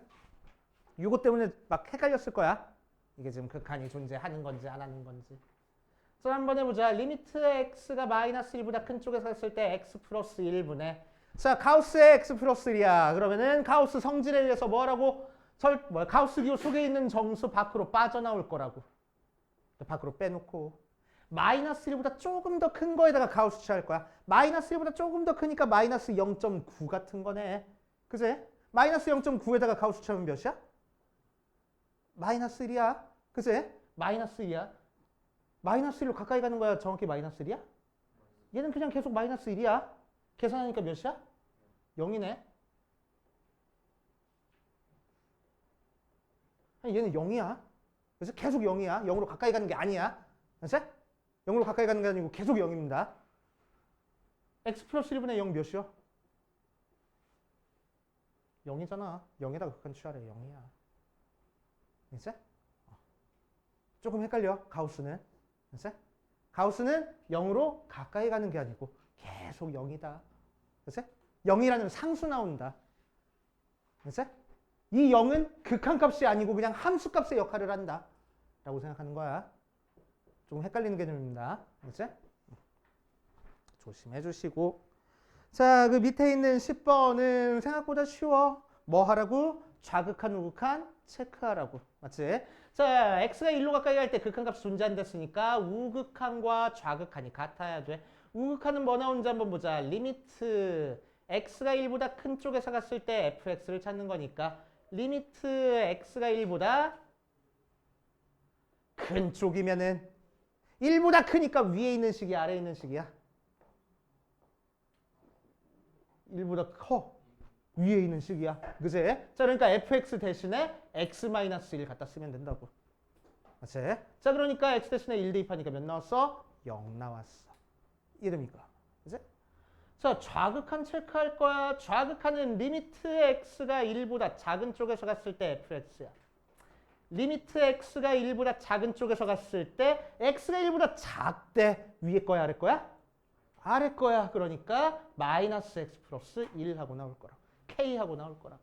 이거 때문에 막 헷갈렸을 거야. 이게 지금 극한이 존재하는 건지 안 하는 건지. 자, 한번 해보자. 리미트 x가 마이너스 1보다 큰 쪽에서 했을 때 x 플러스 1분의 자, 가우스의 x 플러스 1이야. 그러면은 가우스 성질에 의해서 뭐라고? 가우스 기호 속에 있는 정수 밖으로 빠져나올 거라고. 밖으로 빼놓고 마이너스 1보다 조금 더 큰 거에다가 가우스 취할 거야. 마이너스 1보다 조금 더 크니까 마이너스 0.9 같은 거네. 그제? 마이너스 0.9에다가 가우스 취하면 몇이야? 마이너스 1이야. 그제? 마이너스 1이야. 마이너스 1로 가까이 가는 거야. 정확히 마이너스 1이야? 얘는 그냥 계속 마이너스 1이야. 계산하니까 몇이야? 0이네. 얘는 0이야. 그래서 계속 0이야. 0으로 가까이 가는 게 아니야. 그치? 0으로 가까이 가는 게 아니고 계속 0입니다. x 플러스 1분의 0 몇이요? 0이잖아. 0에다가 극한 취하래. 0이야. 그치? 조금 헷갈려. 가우스는. 그치? 가우스는 0으로 가까이 가는 게 아니고 계속 0이다. 그치? 0이라는 상수 나온다. 그치? 이 0은 극한값이 아니고 그냥 함수값의 역할을 한다. 라고 생각하는 거야. 조금 헷갈리는 개념입니다. 그치? 조심해 주시고. 자, 그 밑에 있는 10번은 생각보다 쉬워. 뭐 하라고? 좌극한, 우극한 체크하라고. 맞지? 자, x가 1로 가까이 갈 때 극한값이 존재 안 됐으니까 우극한과 좌극한이 같아야 돼. 우극한은 뭐 나오는지 한번 보자. 리미트 x가 1보다 큰 쪽에서 갔을 때 fx를 찾는 거니까 리미트 x가 1보다 큰 쪽이면은 1보다 크니까 위에 있는 식이야, 아래에 있는 식이야? 1보다 커. 위에 있는 식이야. 그지? 자, 그러니까 fx 대신에 x-1 갖다 쓰면 된다고. 그치? 자, 그러니까 x 대신에 1 대입하니까 몇 나왔어? 0 나왔어. 이해됩니까? 그치? 자, 좌극한 체크할 거야. 좌극한은 리미트 x가 1보다 작은 쪽에서 갔을 때 fx야. 리미트 x가 1보다 작은 쪽에서 갔을 때 x가 1보다 작대. 위에 거야 아래 거야? 아래 거야. 그러니까 마이너스 x 플러스 1 하고 나올 거라고. k 하고 나올 거라고.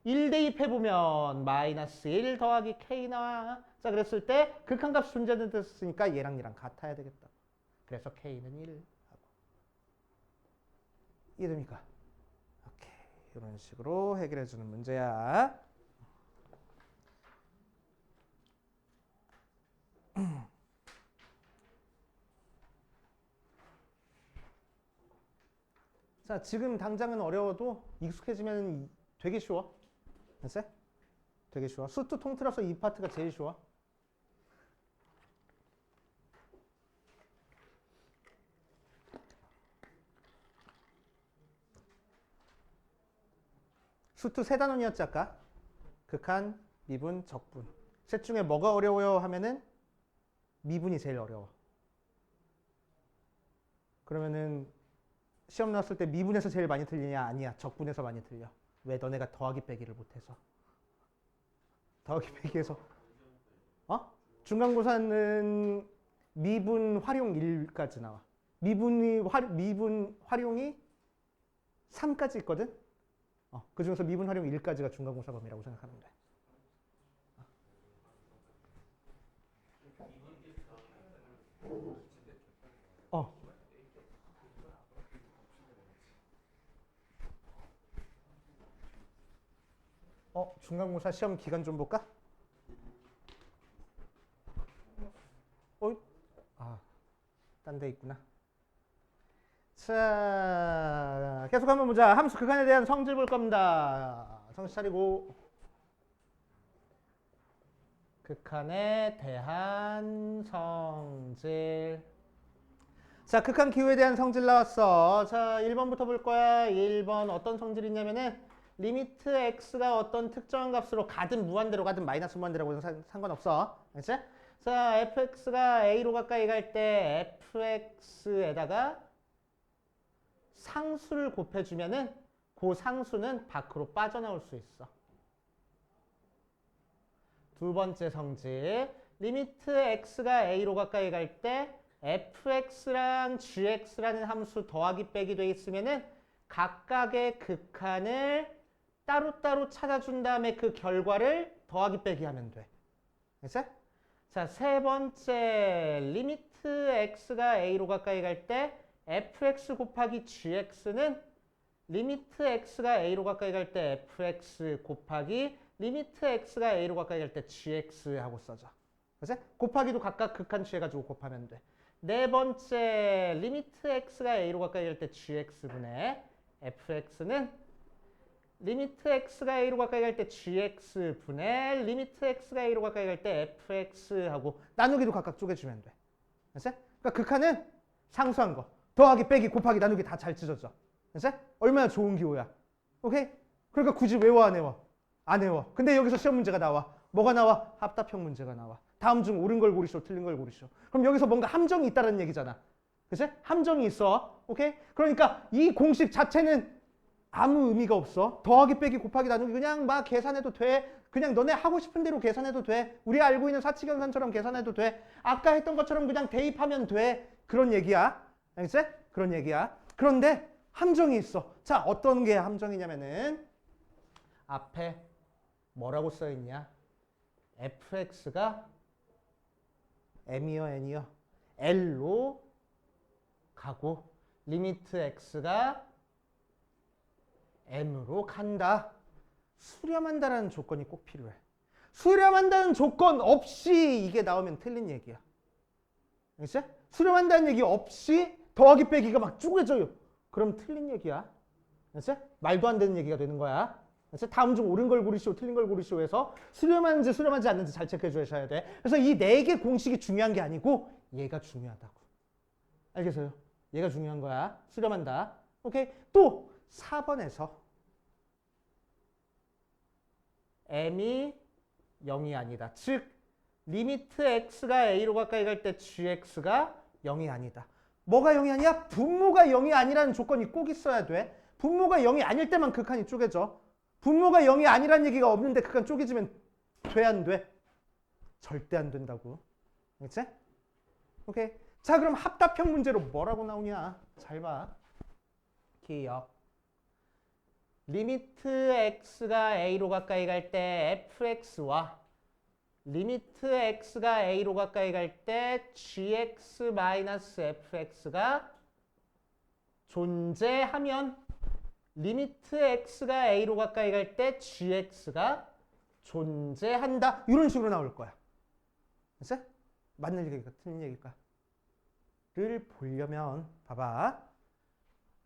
1 대입해보면 마이너스 1 더하기 k 나와. 자 그랬을 때 극한값 존재됐으니까 얘랑 같아야 되겠다. 그래서 k는 1 하고. 이해됩니까? 오케이. 이런 식으로 해결해주는 문제야. 자, 지금 당장은 어려워도 익숙해지면 되게 쉬워. 됐어요? 되게 쉬워. 수투 통틀어서 이 파트가 제일 쉬워. 수투 세 단원이었지 아까? 극한, 미분, 적분. 셋 중에 뭐가 어려워요 하면은 미분이 제일 어려워. 그러면은 시험 나왔을 때 미분에서 제일 많이 틀리냐? 아니야. 적분에서 많이 틀려. 왜? 너네가 더하기 빼기를 못해서. 더하기 빼기에서 중간고사는 미분 활용 1까지 나와. 미분 활용이 3까지 있거든? 그 중에서 미분 활용 1까지가 중간고사 범위라고 생각하면 돼. 중간고사 시험 기간 좀 볼까? 딴 데 있구나. 자, 계속 한번 보자. 함수 극한에 대한 성질 볼 겁니다. 정신 차리고. 극한에 대한 성질. 자, 극한 기호에 대한 성질 나왔어. 자, 1번부터 볼 거야. 1번 어떤 성질이 있냐면은 리미트 x가 어떤 특정한 값으로 가든 무한대로 가든 마이너스 무한대로 가든 상관없어. 알겠지? 자, fx가 a로 가까이 갈 때 fx에다가 상수를 곱해주면은 그 상수는 밖으로 빠져나올 수 있어. 두 번째 성질, 리미트 x가 a로 가까이 갈 때 fx랑 gx라는 함수 더하기 빼기 돼 있으면은 각각의 극한을 따로따로 찾아준 다음에 그 결과를 더하기 빼기 하면 돼. 알겠어? 자, 세 번째, 리미트 x가 a로 가까이 갈 때 fx 곱하기 gx는 리미트 x가 a로 가까이 갈 때 fx 곱하기 리미트 x가 a로 가까이 갈 때 gx 하고 써져. 그치? 곱하기도 각각 극한 취해가지고 곱하면 돼. 네 번째, 리미트 x가 a로 가까이 갈 때 gx분의 fx는 리미트 x가 a로 가까이 갈 때 gx분의 리미트 x가 a로 가까이 갈 때 fx하고 나누기도 각각 쪼개주면 돼. 그치? 그러니까 극한은 상수한 거. 더하기, 빼기, 곱하기, 나누기 다 잘 찢어져. 그치? 얼마나 좋은 기호야. 오케이? 그러니까 굳이 외워 안 외워? 안 외워. 근데 여기서 시험 문제가 나와. 뭐가 나와? 합답형 문제가 나와. 다음 중 옳은 걸 고르시오, 틀린 걸 고르시오. 그럼 여기서 뭔가 함정이 있다는 얘기잖아. 그치? 함정이 있어. 오케이? 그러니까 이 공식 자체는 아무 의미가 없어. 더하기, 빼기, 곱하기, 나누기 그냥 막 계산해도 돼. 그냥 너네 하고 싶은 대로 계산해도 돼. 우리 알고 있는 사칙연산처럼 계산해도 돼. 아까 했던 것처럼 그냥 대입하면 돼. 그런 얘기야. 알겠지? 그런 얘기야. 그런데 함정이 있어. 자, 어떤 게 함정이냐면은 앞에 뭐라고 써있냐? fx가 m이요, n이요? l로 가고 리미트 x가 m으로 간다. 수렴한다라는 조건이 꼭 필요해. 수렴한다는 조건 없이 이게 나오면 틀린 얘기야. 알겠지? 수렴한다는 얘기 없이 더하기 빼기가 막 쪼개져요. 그럼 틀린 얘기야. 알겠지? 말도 안 되는 얘기가 되는 거야. 알겠지? 다음 중 옳은 걸 고르시오, 틀린 걸 고르시오 해서 수렴하는지 수렴하지 않는지 잘 체크해 주셔야 돼. 그래서 이 네 개 공식이 중요한 게 아니고 얘가 중요하다고. 알겠어요? 얘가 중요한 거야. 수렴한다. 오케이? 또 4번에서 m이 0이 아니다. 즉 리미트 x가 a로 가까이 갈 때 gx가 0이 아니다. 뭐가 0이 아니야? 분모가 0이 아니라는 조건이 꼭 있어야 돼. 분모가 0이 아닐 때만 극한이 쪼개져. 분모가 0이 아니라는 얘기가 없는데 극한 쪼개지면 돼, 안 돼? 절대 안 된다고. 알겠지? 오케이. 자, 그럼 합답형 문제로 뭐라고 나오냐? 잘 봐. 기억. 리미트 x가 a로 가까이 갈 때 fx와 리미트 x가 a로 가까이 갈 때 gx-fx가 존재하면 리미트 x가 a로 가까이 갈 때 gx가 존재한다. 이런 식으로 나올 거야. 알았어? 맞는 얘기일까? 틀린 얘기일까? 를 보려면 봐봐.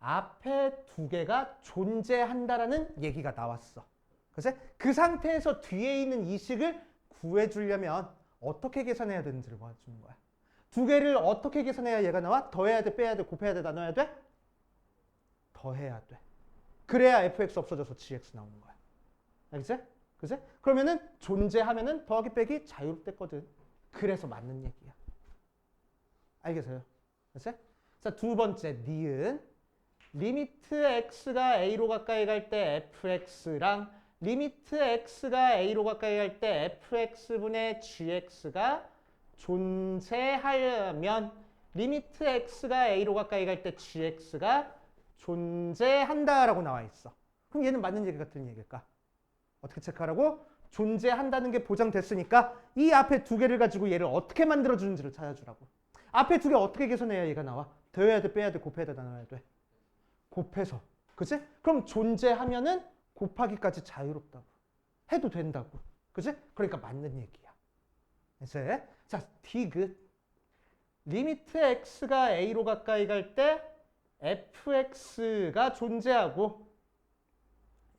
앞에 두 개가 존재한다라는 얘기가 나왔어. 그래서 그 상태에서 뒤에 있는 이 식을 구해주려면 어떻게 계산해야 되는지를 보여주는 거야. 두 개를 어떻게 계산해야 얘가 나와? 더해야 돼, 빼야 돼, 곱해야 돼, 나눠야 돼? 더해야 돼. 그래야 fx 없어져서 gx 나오는 거야. 알겠지? 그치? 그러면은 존재하면은 더하기 빼기 자유롭댔거든. 그래서 맞는 얘기야. 알겠어요? 그치? 자, 두 번째 니은. 리미트 x가 a로 가까이 갈 때 fx랑 리미트 x가 a로 가까이 갈 때 fx분의 gx가 존재하려면 리미트 x가 a로 가까이 갈 때 gx가 존재한다라고 나와 있어. 그럼 얘는 맞는 얘기 같은 얘기일까? 어떻게 체크하라고? 존재한다는 게 보장됐으니까 이 앞에 두 개를 가지고 얘를 어떻게 만들어주는지를 찾아주라고. 앞에 두 개 어떻게 계산해야 얘가 나와? 더해야 돼, 빼야 돼, 곱해야 돼, 나눠야 돼. 곱해서. 그치? 그럼 존재하면은 곱하기까지 자유롭다고. 해도 된다고. 그치? 그러니까 맞는 얘기야. 이제 자, 디귿. 리미트 x가 a로 가까이 갈 때 fx가 존재하고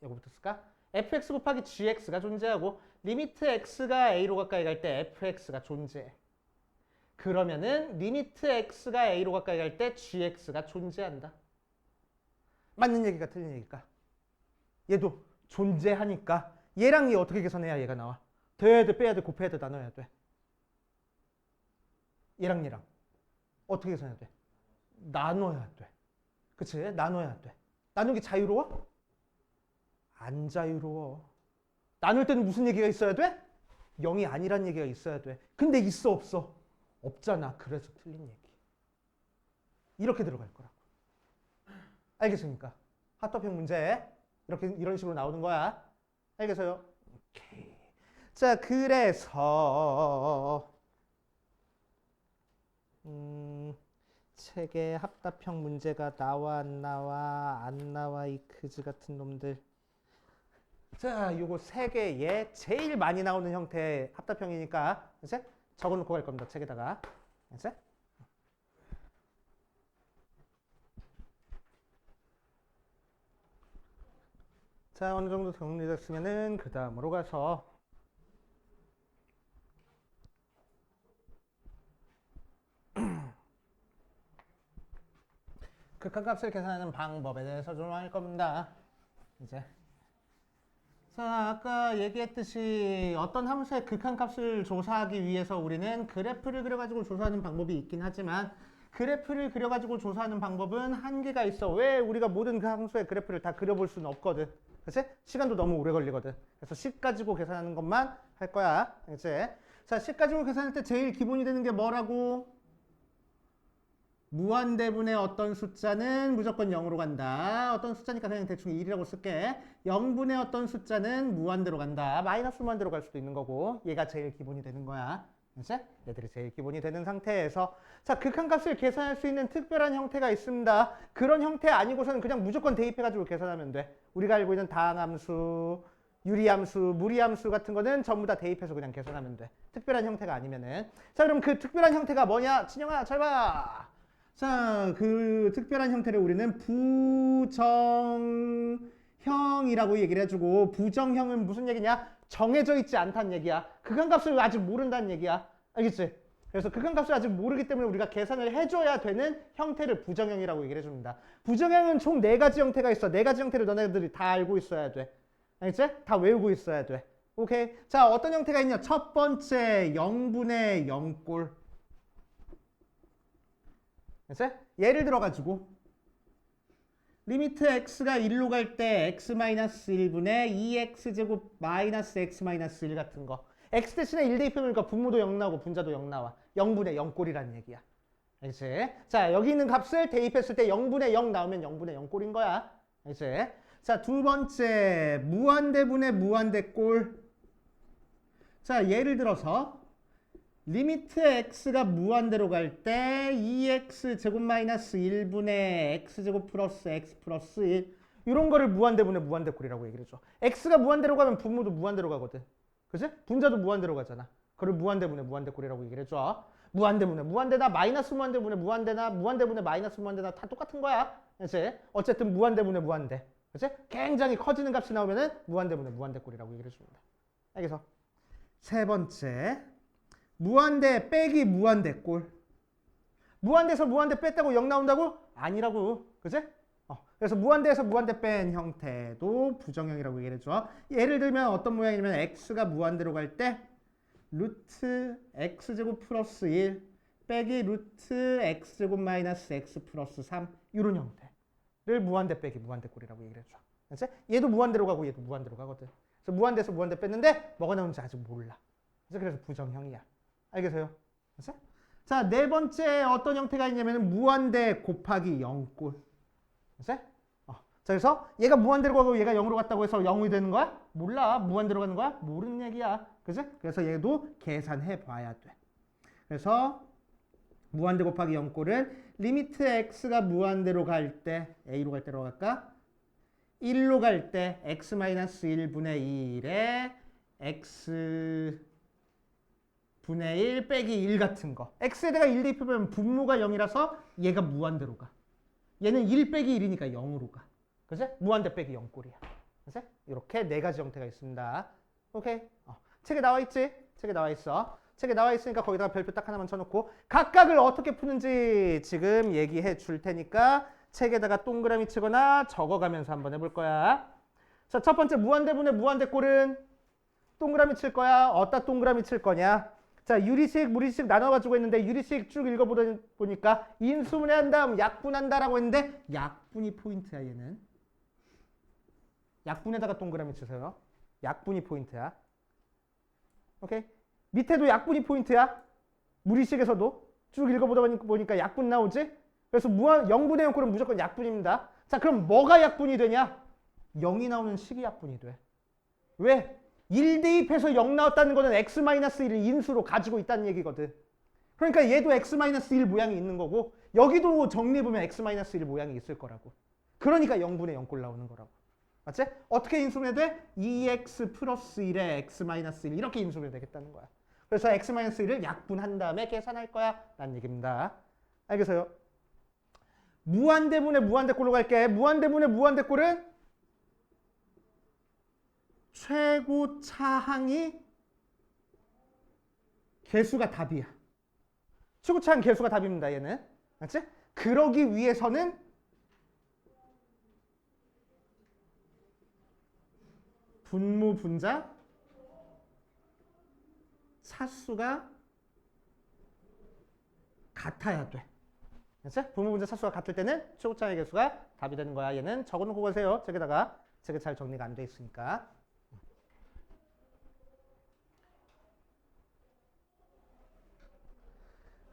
이거부터 쓸까? fx 곱하기 gx가 존재하고 리미트 x가 a로 가까이 갈 때 fx가 존재해. 그러면은 리미트 x가 a로 가까이 갈 때 gx가 존재한다. 맞는 얘기가 틀린 얘기일까? 얘도 존재하니까 얘랑 얘 어떻게 계산해야 얘가 나와? 더해야 돼, 빼야 돼, 곱해야 돼, 나눠야 돼. 얘랑 얘랑 어떻게 계산해야 돼? 나눠야 돼. 그치? 나눠야 돼. 나누기 자유로워? 안 자유로워. 나눌 때는 무슨 얘기가 있어야 돼? 0이 아니란 얘기가 있어야 돼. 근데 있어, 없어? 없잖아. 그래서 틀린 얘기. 이렇게 들어갈 거라고. 알겠습니까? 합답형 문제. 이런 식으로 나오는 거야. 알겠어요? 오케이. 자, 그래서 책에 합답형 문제가 나와 안 나와 안 나와 이 그지 같은 놈들. 자, 요거 세 개에 제일 많이 나오는 형태의 합답형이니까 이제 적어놓고 갈 겁니다. 책에다가. 이제 자, 어느 정도 정리됐으면은 그 다음으로 가서 극한값을 계산하는 방법에 대해서 좀 할 겁니다. 이제 자, 아까 얘기했듯이 어떤 함수의 극한값을 조사하기 위해서 우리는 그래프를 그려가지고 조사하는 방법이 있긴 하지만 그래프를 그려가지고 조사하는 방법은 한계가 있어. 왜? 우리가 모든 그 함수의 그래프를 다 그려볼 수는 없거든. 그치? 시간도 너무 오래 걸리거든. 그래서 식 가지고 계산하는 것만 할 거야. 이제 자, 식 가지고 계산할 때 제일 기본이 되는 게 뭐라고? 무한대분의 어떤 숫자는 무조건 0으로 간다. 어떤 숫자니까 그냥 대충 1이라고 쓸게. 0분의 어떤 숫자는 무한대로 간다. 마이너스 무한대로 갈 수도 있는 거고 얘가 제일 기본이 되는 거야. 이제 얘들이 제일 기본이 되는 상태에서 자, 극한값을 계산할 수 있는 특별한 형태가 있습니다. 그런 형태 아니고서는 그냥 무조건 대입해가지고 계산하면 돼. 우리가 알고 있는 다항함수, 유리함수, 무리함수 같은 거는 전부 다 대입해서 그냥 계산하면 돼. 특별한 형태가 아니면은. 자, 그럼 그 특별한 형태가 뭐냐? 진영아, 잘 봐. 자, 그 특별한 형태를 우리는 부정형이라고 얘기를 해주고 부정형은 무슨 얘기냐? 정해져 있지 않다는 얘기야. 극한값을 아직 모른다는 얘기야. 알겠지? 그래서 극한값을 아직 모르기 때문에 우리가 계산을 해줘야 되는 형태를 부정형이라고 얘기를 해줍니다. 부정형은 총 4가지 형태가 있어. 4가지 형태를 너네들이 다 알고 있어야 돼. 알겠지? 다 외우고 있어야 돼. 오케이? 자, 어떤 형태가 있냐? 첫 번째 0분의 0꼴. 알겠지? 예를 들어가지고 리미트 x가 1로 갈 때 x-1분의 2x제곱 마이너스 x-1 같은 거. x 대신에 1 대입해보니까 분모도 0 나오고 분자도 0 나와. 0분의 0꼴이라는 얘기야. 알겠지? 자, 여기 있는 값을 대입했을 때 0분의 0 나오면 0분의 0꼴인 거야. 알겠지? 자, 두 번째, 무한대분의 무한대꼴. 자, 예를 들어서 리미트 x가 무한대로 갈 때 2x 제곱 마이너스 1분의 x제곱 플러스 x 플러스 1 이런 거를 무한대분의 무한대꼴이라고 얘기를 해줘. x가 무한대로 가면 분모도 무한대로 가거든. 그치? 분자도 무한대로 가잖아. 그걸 무한대분의 무한대꼴이라고 얘기를 해줘. 무한대분의 무한대나 마이너스 무한대분의 무한대나 무한대분의 마이너스 무한대나 다 똑같은 거야. 그치? 어쨌든 무한대분의 무한대. 그치? 굉장히 커지는 값이 나오면은 무한대분의 무한대꼴이라고 얘기를 해줍니다. 알겠어? 세 번째, 무한대 빼기 무한대꼴. 무한대에서 무한대 뺐다고 0 나온다고? 아니라고. 그치? 그래서 무한대에서 무한대 뺀 형태도 부정형이라고 얘기를 해줘. 예를 들면 어떤 모양이냐면 x가 무한대로 갈 때 루트 x제곱 플러스 1 빼기 루트 x제곱 마이너스 x 플러스 3 이런 형태를 무한대 빼기 무한대꼴이라고 얘기를 해줘. 그치? 얘도 무한대로 가고 얘도 무한대로 가거든. 그래서 무한대에서 무한대 뺐는데 뭐가 나오는지 아직 몰라. 그래서 부정형이야. 알겠어요? 그치? 자, 네 번째 어떤 형태가 있냐면 무한대 곱하기 0꼴. 그치? 자, 그래서 얘가 무한대로 가고 얘가 0으로 갔다고 해서 0이 되는 거야? 몰라. 무한대로 가는 거야? 모르는 얘기야. 그치? 그래서 얘도 계산해 봐야 돼. 그래서 무한대 곱하기 0꼴은 리미트 x가 무한대로 갈 때 a로 갈 때로 갈까? 1로 갈 때 x-1분의 1에 x 분의 1 빼기 1 같은 거. x에다가 1 대입해보면 분모가 0이라서 얘가 무한대로 가. 얘는 1 빼기 1이니까 0으로 가. 그치? 무한대 빼기 0꼴이야. 그치? 이렇게 네 가지 형태가 있습니다. 오케이? 책에 나와 있지? 책에 나와 있어. 책에 나와 있으니까 거기다가 별표 딱 하나만 쳐놓고 각각을 어떻게 푸는지 지금 얘기해 줄 테니까 책에다가 동그라미 치거나 적어가면서 한번 해볼 거야. 자, 첫 번째 무한대분의 무한대꼴은 동그라미 칠 거야? 어디다 동그라미 칠 거냐? 자, 유리식, 무리식 나눠가지고 했는데 유리식 쭉 읽어보니까 인수분해한 다음 약분한다라고 했는데 약분이 포인트야, 얘는. 약분에다가 동그라미 치세요. 약분이 포인트야. 오케이? 밑에도 약분이 포인트야. 무리식에서도 쭉 읽어보다 보니까 약분 나오지? 그래서 0분의 0꼴은 무조건 약분입니다. 자, 그럼 뭐가 약분이 되냐? 0이 나오는 식이 약분이 돼. 왜? 1 대입해서 0 나왔다는 거는 x-1을 인수로 가지고 있다는 얘기거든. 그러니까 얘도 x-1 모양이 있는 거고 여기도 정리해보면 x-1 모양이 있을 거라고. 그러니까 0분의 0꼴 나오는 거라고. 맞지? 어떻게 인수분해 돼? 2x 플러스 1에 x-1 이렇게 인수분해 되겠다는 거야. 그래서 x-1을 약분한 다음에 계산할 거야 라는 얘기입니다. 알겠어요? 무한대분의 무한대꼴로 갈게. 무한대분의 무한대꼴은 최고 차항이 개수가 답이야. 최고 차항 개수가 답입니다. 얘는. 맞지? 그러기 위해서는 분모 분자 차수가 같아야 돼. 맞지? 분모 분자 차수가 같을 때는 최고 차항의 개수가 답이 되는 거야. 얘는 적어놓고 가세요. 책에다가. 책에 잘 정리가 안 돼 있으니까.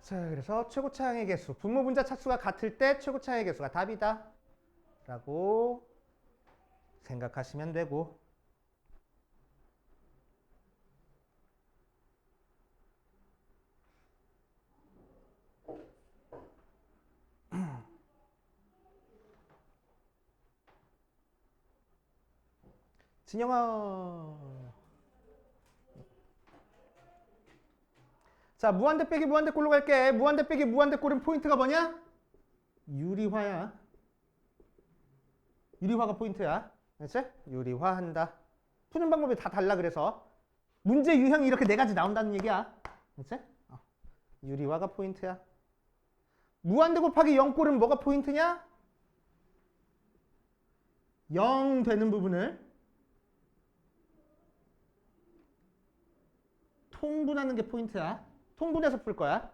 자, 그래서 최고 차항의 개수, 분모 분자 차수가 같을 때 최고 차항의 개수가 답이다 라고 생각하시면 되고, 진영아. 자, 무한대 빼기 무한대꼴로 갈게. 무한대 빼기 무한대꼴은 포인트가 뭐냐? 유리화야. 유리화가 포인트야. 그렇지? 유리화한다. 푸는 방법이 다 달라. 그래서 문제 유형이 이렇게 네 가지 나온다는 얘기야. 그렇지? 유리화가 포인트야. 무한대 곱하기 0꼴은 뭐가 포인트냐? 0 되는 부분을 통분하는 게 포인트야. 통분해서 풀 거야.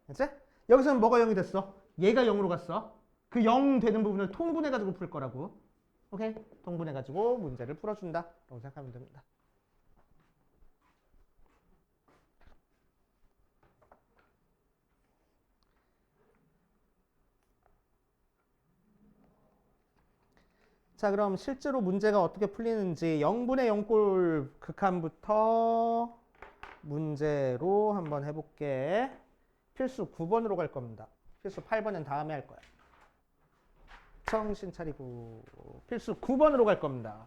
알지? 여기서는 뭐가 0이 됐어? 얘가 0으로 갔어. 그 0 되는 부분을 통분해가지고 풀 거라고. 오케이? 통분해가지고 문제를 풀어준다 라고 생각하면 됩니다. 자, 그럼 실제로 문제가 어떻게 풀리는지 0분의 0꼴 극한부터 문제로 한번 해볼게. 필수 9번으로 갈 겁니다. 필수 8번은 다음에 할 거야. 정신 차리고 필수 9번으로 갈 겁니다.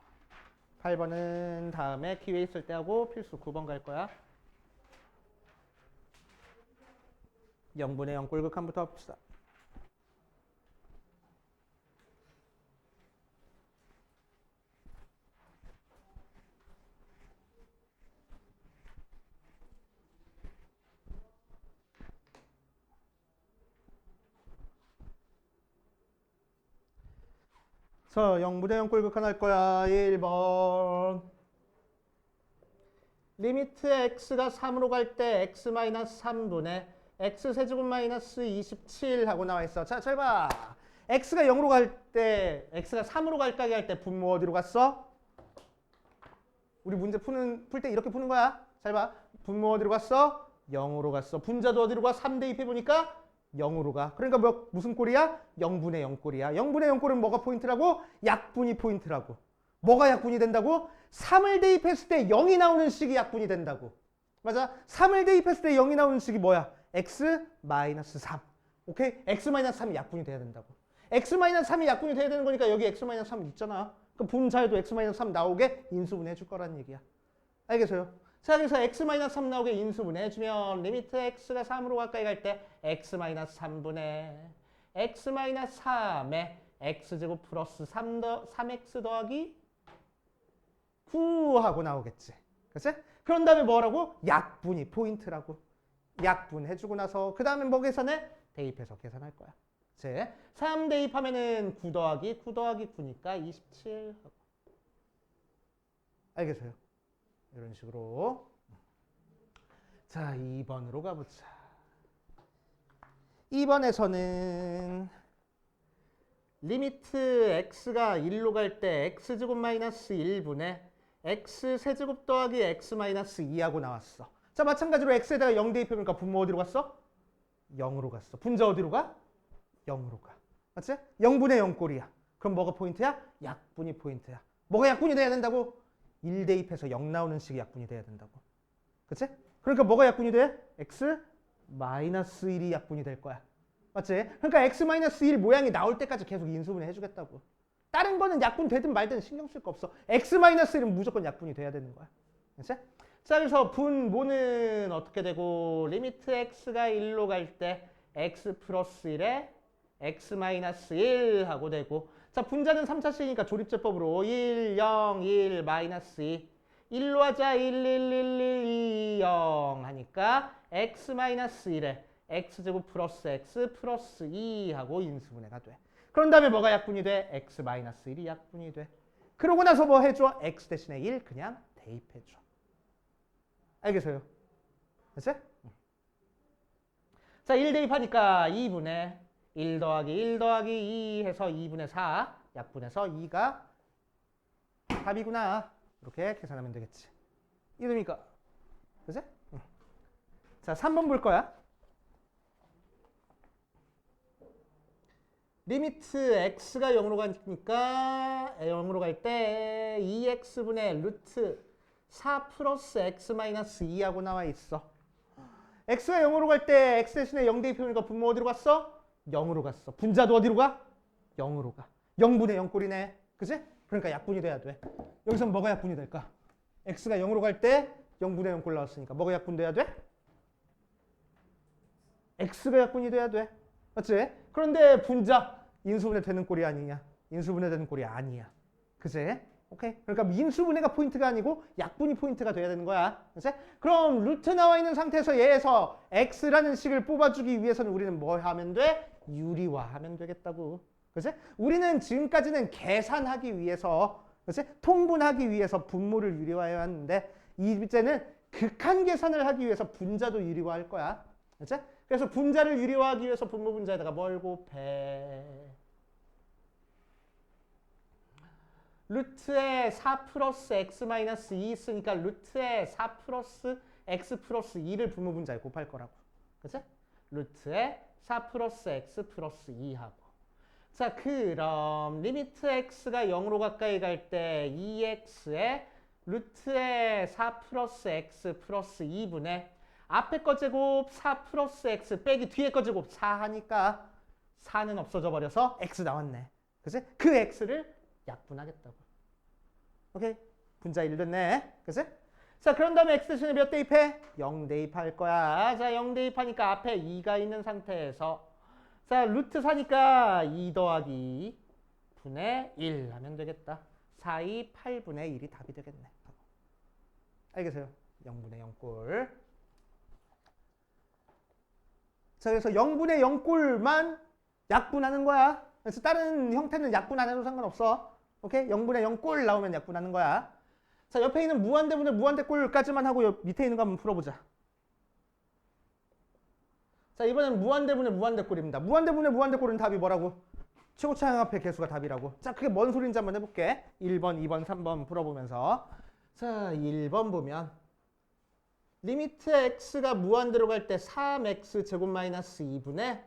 8번은 다음에 기회 있을 때 하고 필수 9번 갈 거야. 0분의 0꼴 극한부터 봅시다. 자, 0분의 0꼴 극한할 거야. 1번. 리미트 x가 3으로 갈 때 x-3분의 x세제곱 마이너스 27 하고 나와 있어. 자, 잘 봐. x가 0으로 갈 때, x가 3으로 갈까기 할 때 분모 어디로 갔어? 우리 문제 풀 때 이렇게 푸는 거야. 잘 봐. 분모 어디로 갔어? 0으로 갔어. 분자도 어디로 가? 3 대입해보니까 0으로 가. 그러니까 무슨 꼴이야? 0분의 0 꼴이야. 0분의 0 꼴은 뭐가 포인트라고? 약분이 포인트라고. 뭐가 약분이 된다고? 3을 대입했을 때 0이 나오는 식이 약분이 된다고. 맞아? 3을 대입했을 때 0이 나오는 식이 뭐야? x-3. 오케이? x-3이 약분이 돼야 된다고. x-3이 약분이 돼야 되는 거니까 여기 x-3 있잖아. 그럼 분자에도 x-3 나오게 인수분해 해줄 거라는 얘기야. 알겠어요? 자, 그래서 x-3 나오게 인수분해 해주면 리미트 x가 3으로 가까이 갈 때 x-3분의 x-3에 x제곱 플러스 3x 더하기 9 하고 나오겠지. 그치? 그런 다음에 뭐라고? 약분이 포인트라고. 약분해주고 나서 그 다음에 뭐 계산해? 대입해서 계산할 거야. 그치? 3 대입하면은 9 더하기 9니까 27 하고. 알겠어요? 이런 식으로. 자, 2번으로 가보자. 2번에서는 리미트 x가 1로 갈 때 x제곱 마이너스 1분의 x세제곱 더하기 x 마이너스 2하고 나왔어. 자, 마찬가지로 x에다가 0 대입해보니까 분모 어디로 갔어? 0으로 갔어. 분자 어디로 가? 0으로 가. 맞지? 0분의 0 꼴이야. 그럼 뭐가 포인트야? 약분이 포인트야. 뭐가 약분이 돼야 된다고? 1 대입해서 0 나오는 식이 약분이 돼야 된다고. 그치? 그러니까 뭐가 약분이 돼? x-1이 약분이 될 거야. 맞지? 그러니까 x-1 모양이 나올 때까지 계속 인수분해 해주겠다고. 다른 거는 약분 되든 말든 신경 쓸 거 없어. x-1은 무조건 약분이 돼야 되는 거야. 그치? 자, 그래서 분모는 어떻게 되고 리미트 x가 1로 갈 때 x 플러스 1에 x-1 하고 되고, 자, 분자는 3차식이니까 조립제법으로 1, 0, 1, 마이너스 2 1로 하자 1, 1, 1, 1, 2, 0 하니까 x-1에 x제곱 플러스 x 플러스 2 하고 인수분해가 돼. 그런 다음에 뭐가 약분이 돼? x-1이 약분이 돼. 그러고 나서 뭐 해줘? x 대신에 1 그냥 대입해줘. 알겠어요? 됐지? 자, 1 대입하니까 2분의 1 더하기 1 더하기 2 해서 2분의 4 약분해서 2가 답이구나. 이렇게 계산하면 되겠지. 이해됩니까? 그치? 자, 3번 볼 거야. 리미트 x가 0으로 가니까 0으로 갈 때 2x분의 루트 4 플러스 x 마이너스 2하고 나와 있어. x가 0으로 갈 때 x 대신에 0 대입해보니까 분모 어디로 갔어? 0으로 갔어. 분자도 어디로 가? 0으로 가. 0분의 0 꼴이네. 그치? 그러니까 약분이 돼야 돼. 여기서 뭐가 약분이 될까? x가 0으로 갈 때 0분의 0 꼴 나왔으니까 뭐가 약분돼야 돼? x가 약분이 돼야 돼. 맞지? 그런데 분자 인수분해 되는 꼴이 아니냐? 인수분해 되는 꼴이 아니야. 그치? 오케이? 그러니까 인수분해가 포인트가 아니고 약분이 포인트가 돼야 되는 거야. 그치? 그럼 루트 나와 있는 상태에서 얘에서 x라는 식을 뽑아주기 위해서는 우리는 뭐 하면 돼? 유리화하면 되겠다고. 그치? 우리는 지금까지는 계산하기 위해서, 그치? 통분하기 위해서 분모를 유리화해 왔는데 이제는 극한 계산을 하기 위해서 분자도 유리화할 거야. 그치? 그래서 분자를 유리화하기 위해서 분모 분자에다가 뭘 곱해? 루트에 4 플러스 x 마이너스 2 있으니까 루트에 4 플러스 x 플러스 2를 분모 분자에 곱할 거라고. 그치? 루트에 4 플러스 x 플러스 2 하고. 자, 그럼 리미트 x가 0으로 가까이 갈 때 2x에 루트에 4 플러스 x 플러스 2분의 앞에 거 제곱 4 플러스 x 빼기 뒤에 거 제곱 4 하니까 4는 없어져 버려서 x 나왔네. 그치? 그 x를 약분하겠다고. 오케이? 분자 1 됐네. 그치? 자, 그런 다음에 x 대신에 몇 대입해? 0 대입할 거야. 자, 0 대입하니까 앞에 2가 있는 상태에서 자, 루트 4니까 2 더하기 분의 1 하면 되겠다. 4, 2, 8분의 1이 답이 되겠네. 알겠어요? 0분의 0꼴. 자, 그래서 0분의 0꼴만 약분하는 거야. 그래서 다른 형태는 약분 안 해도 상관없어. 오케이? 0분의 0꼴 나오면 약분하는 거야. 자, 옆에 있는 무한대분의 무한대꼴까지만 하고 밑에 있는 거 한번 풀어보자. 자, 이번엔 무한대분의 무한대꼴입니다. 무한대분의 무한대꼴은 답이 뭐라고? 최고차항합의 개수가 답이라고. 자, 그게 뭔 소리인지 한번 해볼게. 1번, 2번, 3번 풀어보면서. 자, 1번 보면 리미트 x가 무한대로 갈 때 3x 제곱 마이너스 2분의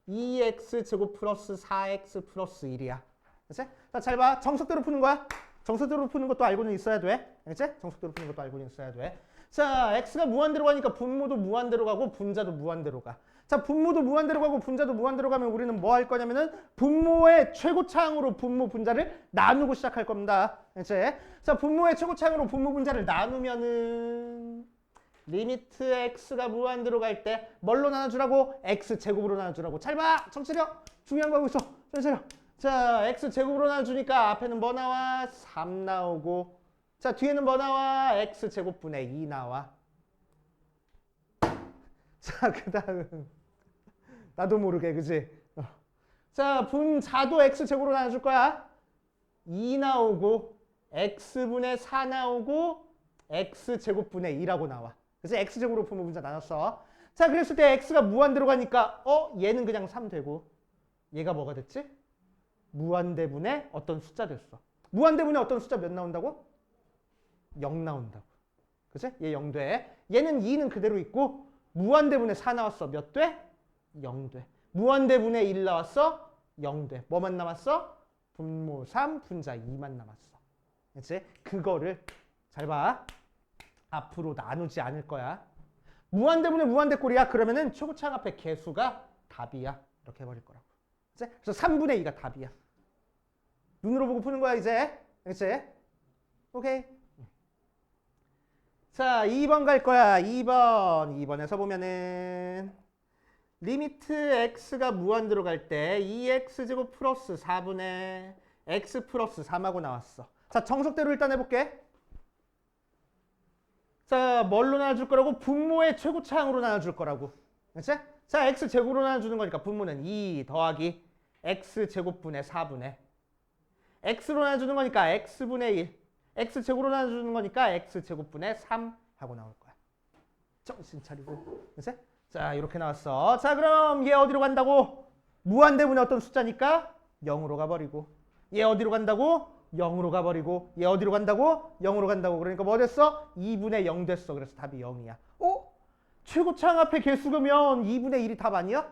2x 제곱 플러스 4x 플러스 1이야. 그치? 자, 잘 봐. 정석대로 푸는 거야. 정석대로 푸는 것도 알고는 있어야 돼. 알겠지? 정석대로 푸는 것도 알고는 있어야 돼. 자, x가 무한대로 가니까 분모도 무한대로 가고 분자도 무한대로 가. 자, 분모도 무한대로 가고 분자도 무한대로 가면 우리는 뭐 할 거냐면은 분모의 최고차항으로 분모 분자를 나누고 시작할 겁니다. 알겠지? 자, 분모의 최고차항으로 분모 분자를 나누면은 리미트 x가 무한대로 갈 때 뭘로 나눠주라고? x제곱으로 나눠주라고. 잘 봐! 정치력! 중요한 거 하고 있어. 정치력! 자, x제곱으로 나눠주니까 앞에는 뭐 나와? 3 나오고 자, 뒤에는 뭐 나와? x제곱분의 2 나와. 자, 그 다음 나도 모르게, 그지? 자, 분자도 x제곱으로 나눠줄 거야. 2 나오고 x분의 4 나오고 x제곱분의 2라고 나와. 그래서 x제곱으로 분모 분자 나눴어. 자, 그랬을 때 x가 무한대로 가니까 얘는 그냥 3 되고 얘가 뭐가 됐지? 무한대분의 어떤 숫자 됐어. 무한대분의 어떤 숫자 몇 나온다고? 0 나온다고. 그치? 얘 0 돼. 얘는 2는 그대로 있고 무한대분의 4 나왔어. 몇 돼? 0 돼. 무한대분의 1 나왔어? 0 돼. 뭐만 남았어? 분모 3, 분자 2만 남았어. 그치? 그거를 잘 봐. 앞으로 나누지 않을 거야. 무한대분의 무한대꼴이야. 그러면은 최고차항합의 개수가 답이야. 이렇게 해버릴 거라고. 그치? 그래서 3분의 2가 답이야. 눈으로 보고 푸는 거야 이제. 그치? 오케이. 자, 2번 갈 거야. 2번에서 보면은 리미트 x가 무한대로 갈 때 2x제곱 플러스 4분의 x 플러스 3하고 나왔어. 자, 정석대로 일단 해볼게. 자, 뭘로 나눠줄 거라고? 분모의 최고차항으로 나눠줄 거라고. 그치? 자, x제곱으로 나눠주는 거니까 분모는 2 더하기 x제곱분의 4분의 x로 나눠주는 거니까 x분의 1 x제곱으로 나눠주는 거니까 x제곱분의 3 하고 나올 거야. 정신 차리고. 그치? 자, 이렇게 나왔어. 자, 그럼 얘 어디로 간다고? 무한대분의 어떤 숫자니까 0으로 가버리고 얘 어디로 간다고? 0으로 가버리고 얘 어디로 간다고? 0으로 간다고. 그러니까 뭐 됐어? 2분의 0 됐어. 그래서 답이 0이야. 최고차항합의 개수면 2분의 1이 답 아니야?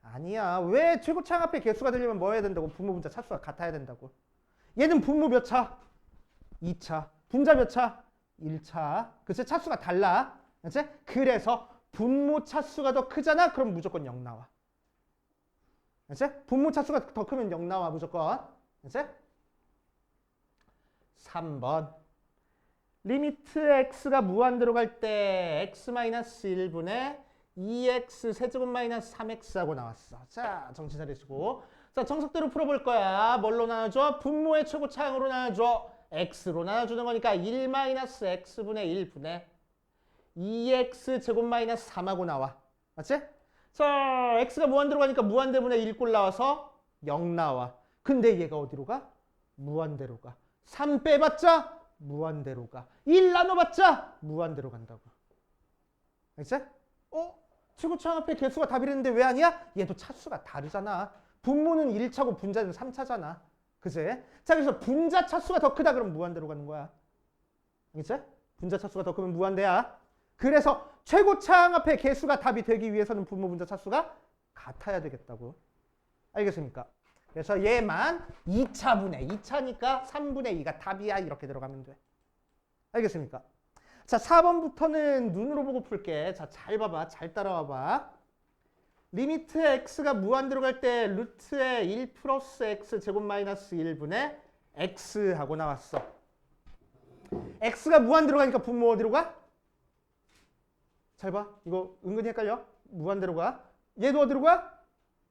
아니야. 왜 최고차항합의 개수가 되려면 뭐 해야 된다고? 분모 분자 차수가 같아야 된다고. 얘는 분모 몇 차? 2차. 분자 몇 차? 1차. 그치? 차수가 달라. 그치? 그래서 분모 차수가 더 크잖아? 그럼 무조건 0 나와. 그치? 분모 차수가 더 크면 0 나와 무조건. 그치? 3번. 리미트 x가 무한대로 갈 때 x-1분의 2x 세제곱 마이너스 3x 하고 나왔어. 자, 정신 차리시고. 자, 정석대로 풀어볼 거야. 뭘로 나눠줘? 분모의 최고차항으로 나눠줘. x로 나눠주는 거니까 1-x분의 1분의 2x 제곱 마이너스 3하고 나와. 맞지? 자, x가 무한대로 가니까 무한대분의 1꼴 나와서 0 나와. 근데 얘가 어디로 가? 무한대로 가. 3 빼봤자 무한대로 가. 1 나눠봤자 무한대로 간다고. 알겠지? 최고차항합의 개수가 답이랬는데 왜 아니야? 얘도 차수가 다르잖아. 분모는 1차고 분자는 3차잖아. 그치? 자, 그래서 분자 차수가 더 크다 그러면 무한대로 가는 거야. 알겠지? 분자 차수가 더 크면 무한대야. 그래서 최고차항합의 개수가 답이 되기 위해서는 분모 분자 차수가 같아야 되겠다고. 알겠습니까? 그래서 얘만 2차분의 2차니까 3분의 2가 답이야. 이렇게 들어가면 돼. 알겠습니까? 자, 4번부터는 눈으로 보고 풀게. 자, 잘 봐봐. 잘 따라와봐. 리미트 x가 무한대로 갈 때 루트의 1 플러스 x 제곱 마이너스 1분의 x 하고 나왔어. x가 무한대로 가니까 분모 어디로 가? 잘 봐. 이거 은근히 헷갈려. 무한대로 가. 얘도 어디로 가?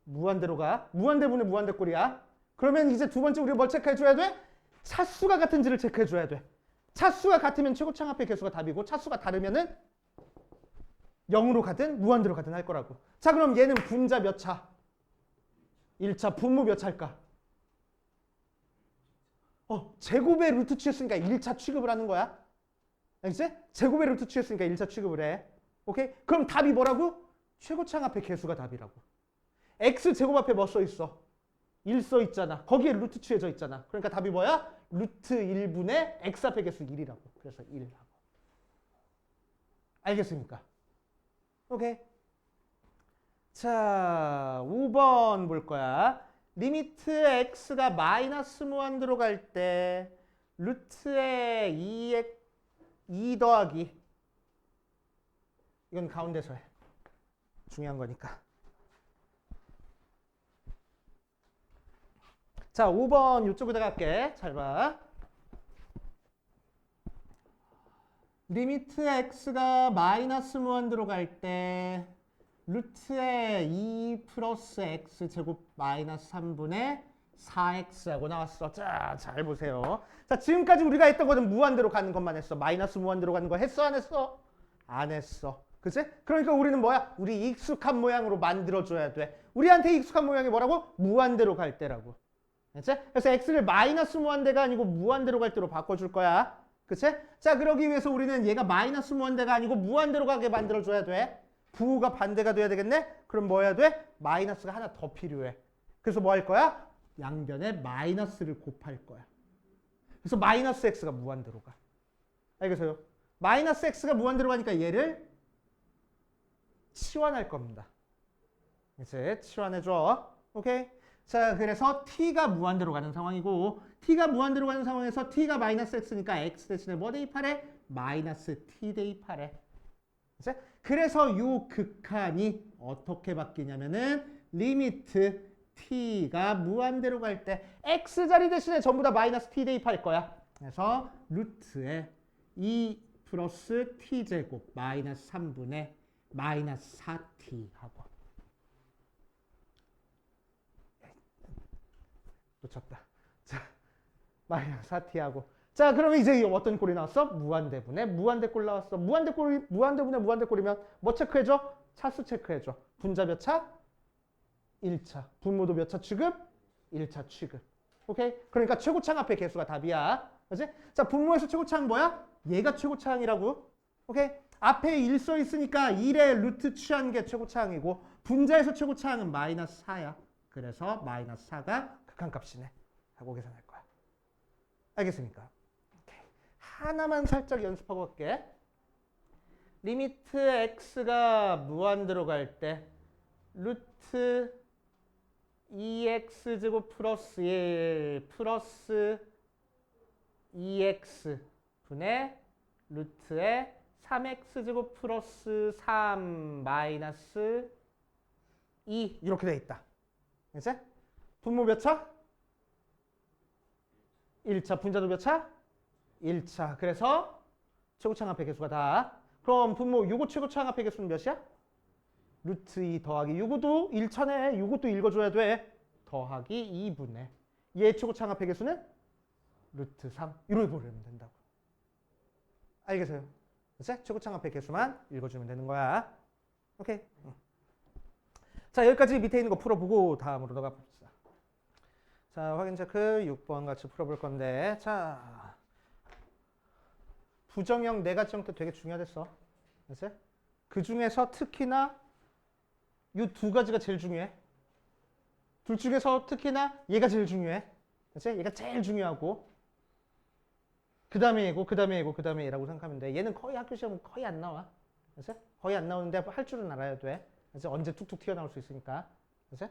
무한대로 가. 무한대분의 무한대꼴이야. 그러면 이제 두 번째 우리가 뭘 체크해줘야 돼? 차수가 같은지를 체크해줘야 돼. 차수가 같으면 최고창합의 개수가 답이고 차수가 다르면은 0으로 가든 무한대로 가든 할 거라고. 자, 그럼 얘는 분자 몇 차? 1차. 분모 몇 차일까? 제곱의 루트 취했으니까 1차 취급을 하는 거야. 알겠지? 제곱의 루트 취했으니까 1차 취급을 해. 오케이? 그럼 답이 뭐라고? 최고창합의 개수가 답이라고. x제곱 앞에 뭐 써 있어? 1 써 있잖아. 거기에 루트 취해져 있잖아. 그러니까 답이 뭐야? 루트 1분의 x 앞의 개수 1이라고. 그래서 1 하고. 알겠습니까? 오케이. 자, 5번 볼 거야. 리미트 x가 마이너스 무한대로 갈 때 루트의 2 더하기 이건 가운데서 해. 중요한 거니까. 자, 5번 이쪽에다 갈게. 잘 봐. 리미트 x가 마이너스 무한대로 갈 때 루트의 2 플러스 x 제곱 마이너스 3분의 4x 하고 나왔어. 자, 잘 보세요. 자, 지금까지 우리가 했던 거는 무한대로 가는 것만 했어. 마이너스 무한대로 가는 거 했어, 안 했어? 안 했어. 그치? 그러니까 우리는 뭐야? 우리 익숙한 모양으로 만들어줘야 돼. 우리한테 익숙한 모양이 뭐라고? 무한대로 갈 때라고. 그치? 그래서 x를 마이너스 무한대가 아니고 무한대로 갈 때로 바꿔줄 거야. 그치? 자, 그러기 위해서 우리는 얘가 마이너스 무한대가 아니고 무한대로 가게 만들어줘야 돼. 부호가 반대가 돼야 되겠네? 그럼 뭐 해야 돼? 마이너스가 하나 더 필요해. 그래서 뭐 할 거야? 양변에 마이너스를 곱할 거야. 그래서 마이너스 x가 무한대로 가. 알겠어요? 마이너스 x가 무한대로 가니까 얘를 치환할 겁니다. 이제 치환해줘. 오케이? 자, 그래서 t가 무한대로 가는 상황이고 t가 무한대로 가는 상황에서 t가 마이너스 x니까 x 대신에 뭐 대입하래? 마이너스 t 대입하래. 그래서 이 극한이 어떻게 바뀌냐면은 리미트 t가 무한대로 갈 때 x자리 대신에 전부 다 마이너스 t 대입할 거야. 그래서 루트에 2 플러스 t제곱 마이너스 3분의 마이너스 4t 하고 놓쳤다. 자, 마이너스 4t 하고 자, 그러면 이제 어떤 꼴이 나왔어? 무한대분의 무한대꼴 나왔어. 무한대분의 무한대꼴이면 뭐 체크해줘? 차수 체크해줘. 분자 몇 차? 1차. 분모도 몇 차 취급? 1차 취급. 오케이? 그러니까 최고창합의 개수가 답이야. 그렇지? 자, 분모에서 최고차항 뭐야? 얘가 최고차항이라고. 오케이? 앞에 1 써 있으니까 1의 루트 취한 게 최고차항이고 분자에서 최고차항은 마이너스 4야. 그래서 마이너스 4가 극한값이네. 하고 계산할 거야. 알겠습니까? 하나만 살짝 연습하고 갈게. 리미트 x가 무한대로 갈 때 루트 2x제곱 플러스 1 플러스 2x 분의 루트에 3x제곱 플러스 3 마이너스 2 이렇게 돼 있다. 이제 분모 몇 차? 1차. 분자도 몇 차? 1차. 그래서 최고창합의 개수가 다. 그럼 분모 요거 최고창합의 개수는 몇이야? 루트 2 더하기 요거도 1차네. 요것도 읽어줘야 돼. 더하기 2분의 얘 최고창합의 개수는 루트 3. 이렇게 보려면 된다고. 알겠어요? 그치? 최고창합의 개수만 읽어주면 되는 거야. 오케이. 자, 여기까지 밑에 있는 거 풀어보고 다음으로 넘어가 봅시다. 자, 확인 체크 6번 같이 풀어볼 건데 자 부정형 네 가지 형태 되게 중요하댔어. 그치? 그 중에서 특히나 이 두 가지가 제일 중요해. 둘 중에서 특히나 얘가 제일 중요해. 그치? 얘가 제일 중요하고 그 다음에 얘고 그 다음에 얘고 그 다음에 얘라고 생각하면 돼. 얘는 거의 학교 시험은 거의 안 나와. 그치? 거의 안 나오는데 할 줄은 알아야 돼. 그치? 언제 툭툭 튀어나올 수 있으니까. 그치?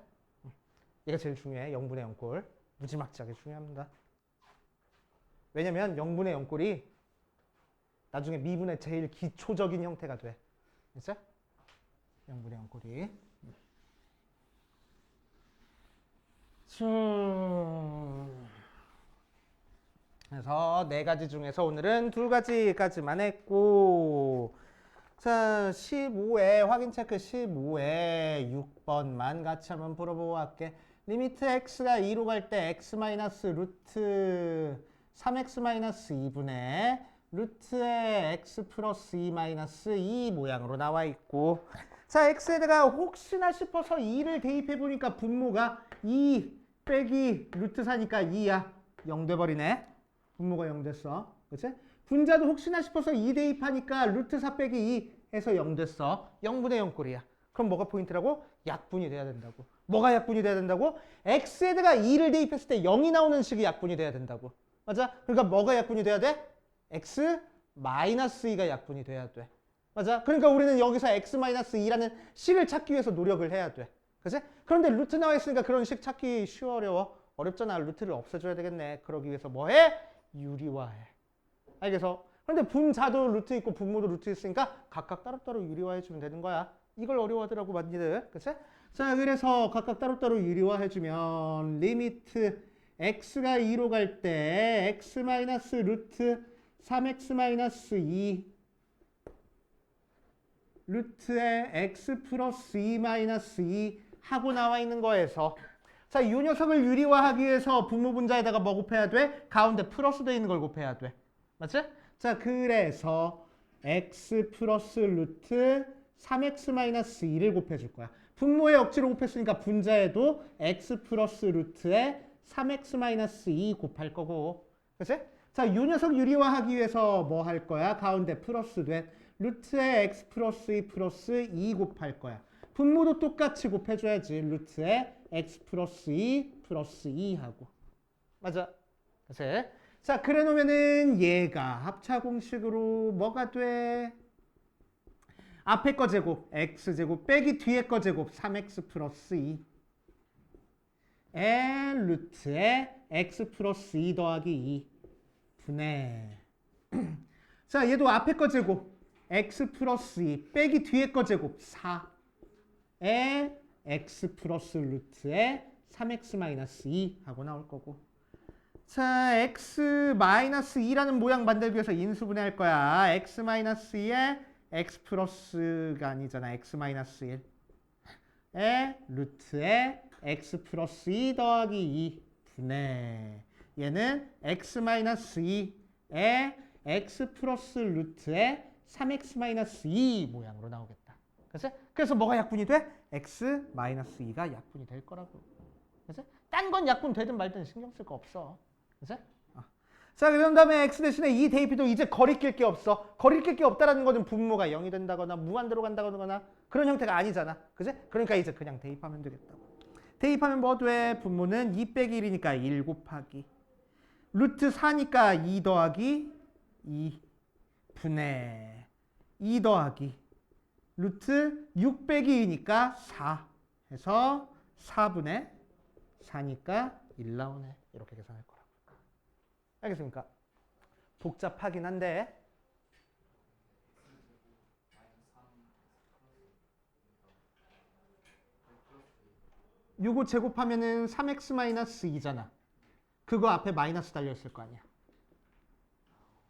얘가 제일 중요해. 0분의 0꼴. 무지막지하게 중요합니다. 왜냐면 0분의 0꼴이 나중에 미분의 제일 기초적인 형태가 돼. 됐어? 0분의 0꼴이. 그래서 네 가지 중에서 오늘은 두 가지까지만 했고, 자 15회 확인 체크 15회 6번만 같이 한번 풀어보고 갈게. 리미트 x가 2로 갈 때 x 마이너스 루트 3x 마이너스 2분의 루트의 x 플러스 2 마이너스 2 모양으로 나와 있고, 자 x에다가 혹시나 싶어서 2를 대입해 보니까 분모가 2 빼기 루트 4니까 2야. 0 돼버리네. 분모가 0 됐어. 그치? 분자도 혹시나 싶어서 2 대입하니까 루트 4 빼기 2 해서 0 됐어. 0분의 0꼴이야. 그럼 뭐가 포인트라고? 약분이 돼야 된다고. 뭐가 약분이 돼야 된다고? x에다가 2를 대입했을 때 0이 나오는 식이 약분이 돼야 된다고. 맞아? 그러니까 뭐가 약분이 돼야 돼? x 마이너스 2가 약분이 돼야 돼. 맞아? 그러니까 우리는 여기서 x 마이너스 2라는 식을 찾기 위해서 노력을 해야 돼. 그치? 그런데 루트 나와 있으니까 그런 식 찾기 쉬워 어려워? 어렵잖아. 루트를 없애줘야 되겠네. 그러기 위해서 뭐 해? 유리화해. 알겠어? 그런데 분자도 루트 있고 분모도 루트 있으니까 각각 따로따로 유리화해주면 되는 거야. 이걸 어려워하더라고 많이들. 그치? 자 그래서 각각 따로따로 유리화해주면 리미트 x가 2로 갈 때 x 마이너스 루트 3x 마이너스 2 루트의 x 플러스 2 마이너스 2 하고 나와 있는 거에서, 자, 이 녀석을 유리화하기 위해서 분모 분자에다가 뭐 곱해야 돼? 가운데 플러스 돼 있는 걸 곱해야 돼. 맞지? 자, 그래서 x 플러스 루트 3x 마이너스 2를 곱해줄 거야. 분모에 억지로 곱했으니까 분자에도 x 플러스 루트에 3x 마이너스 2 곱할 거고. 그치? 자, 이 녀석 유리화하기 위해서 뭐 할 거야? 가운데 플러스 된 루트에 x 플러스 2 플러스 2 곱할 거야. 분모도 똑같이 곱해줘야지. 루트에 x 플러스 2 플러스 2 하고. 맞아. 그치? 자, 그래 놓으면은 얘가 합차 공식으로 뭐가 돼? 앞에 거 제곱 x제곱 빼기 뒤에 거 제곱 3x 플러스 2 에 루트에 x 플러스 2 더하기 2 분의 자 얘도 앞에 거 제곱 x 플러스 2 빼기 뒤에 거 제곱 4에 x 플러스 루트에 3x 마이너스 2 하고 나올 거고, 자 x 마이너스 2라는 모양 만들기 위해서 인수분해할 거야. x 마이너스 2에 x 플러스가 아니잖아. x 마이너스 1에 루트에 x 플러스 2 더하기 2 분의 얘는 x 마이너스 2에 x 플러스 루트에 3x 마이너스 2 모양으로 나오겠다. 그치? 그래서 뭐가 약분이 돼? x 마이너스 2가 약분이 될 거라고. 그치? 딴 건 약분 되든 말든 신경 쓸 거 없어. 그치? 자, 그런 다음에 x 대신에 이 대입도 이제 거리 낄 게 없어. 거리 낄 게 없다라는 거는 분모가 0이 된다거나 무한대로 간다거나 그런 형태가 아니잖아. 그치? 그러니까 이제 그냥 대입하면 되겠다고. 대입하면 뭐 돼? 분모는 2 빼기 1이니까 1 곱하기 루트 4니까 2 더하기 2 분의 2 더하기 루트 6 빼기 2니까 4 해서 4분의 4니까 1 나오네. 이렇게 계산할 거라고. 알겠습니까? 복잡하긴 한데 요거 제곱하면은 3x 마이너스 2잖아. 그거 앞에 마이너스 달려있을 거 아니야.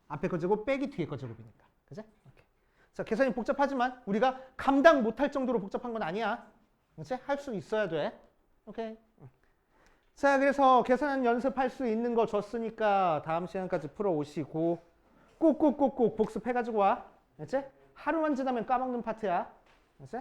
앞에 거 제곱 빼기 뒤에 거 제곱이니까. 그치? 오케이. 자, 계산이 복잡하지만 우리가 감당 못할 정도로 복잡한 건 아니야. 그치? 할 수 있어야 돼. 오케이. 자, 그래서 계산 연습할 수 있는 거 줬으니까 다음 시간까지 풀어오시고 꼭꼭꼭꼭 복습해가지고 와. 알지? 하루만 지나면 까먹는 파트야. 알지?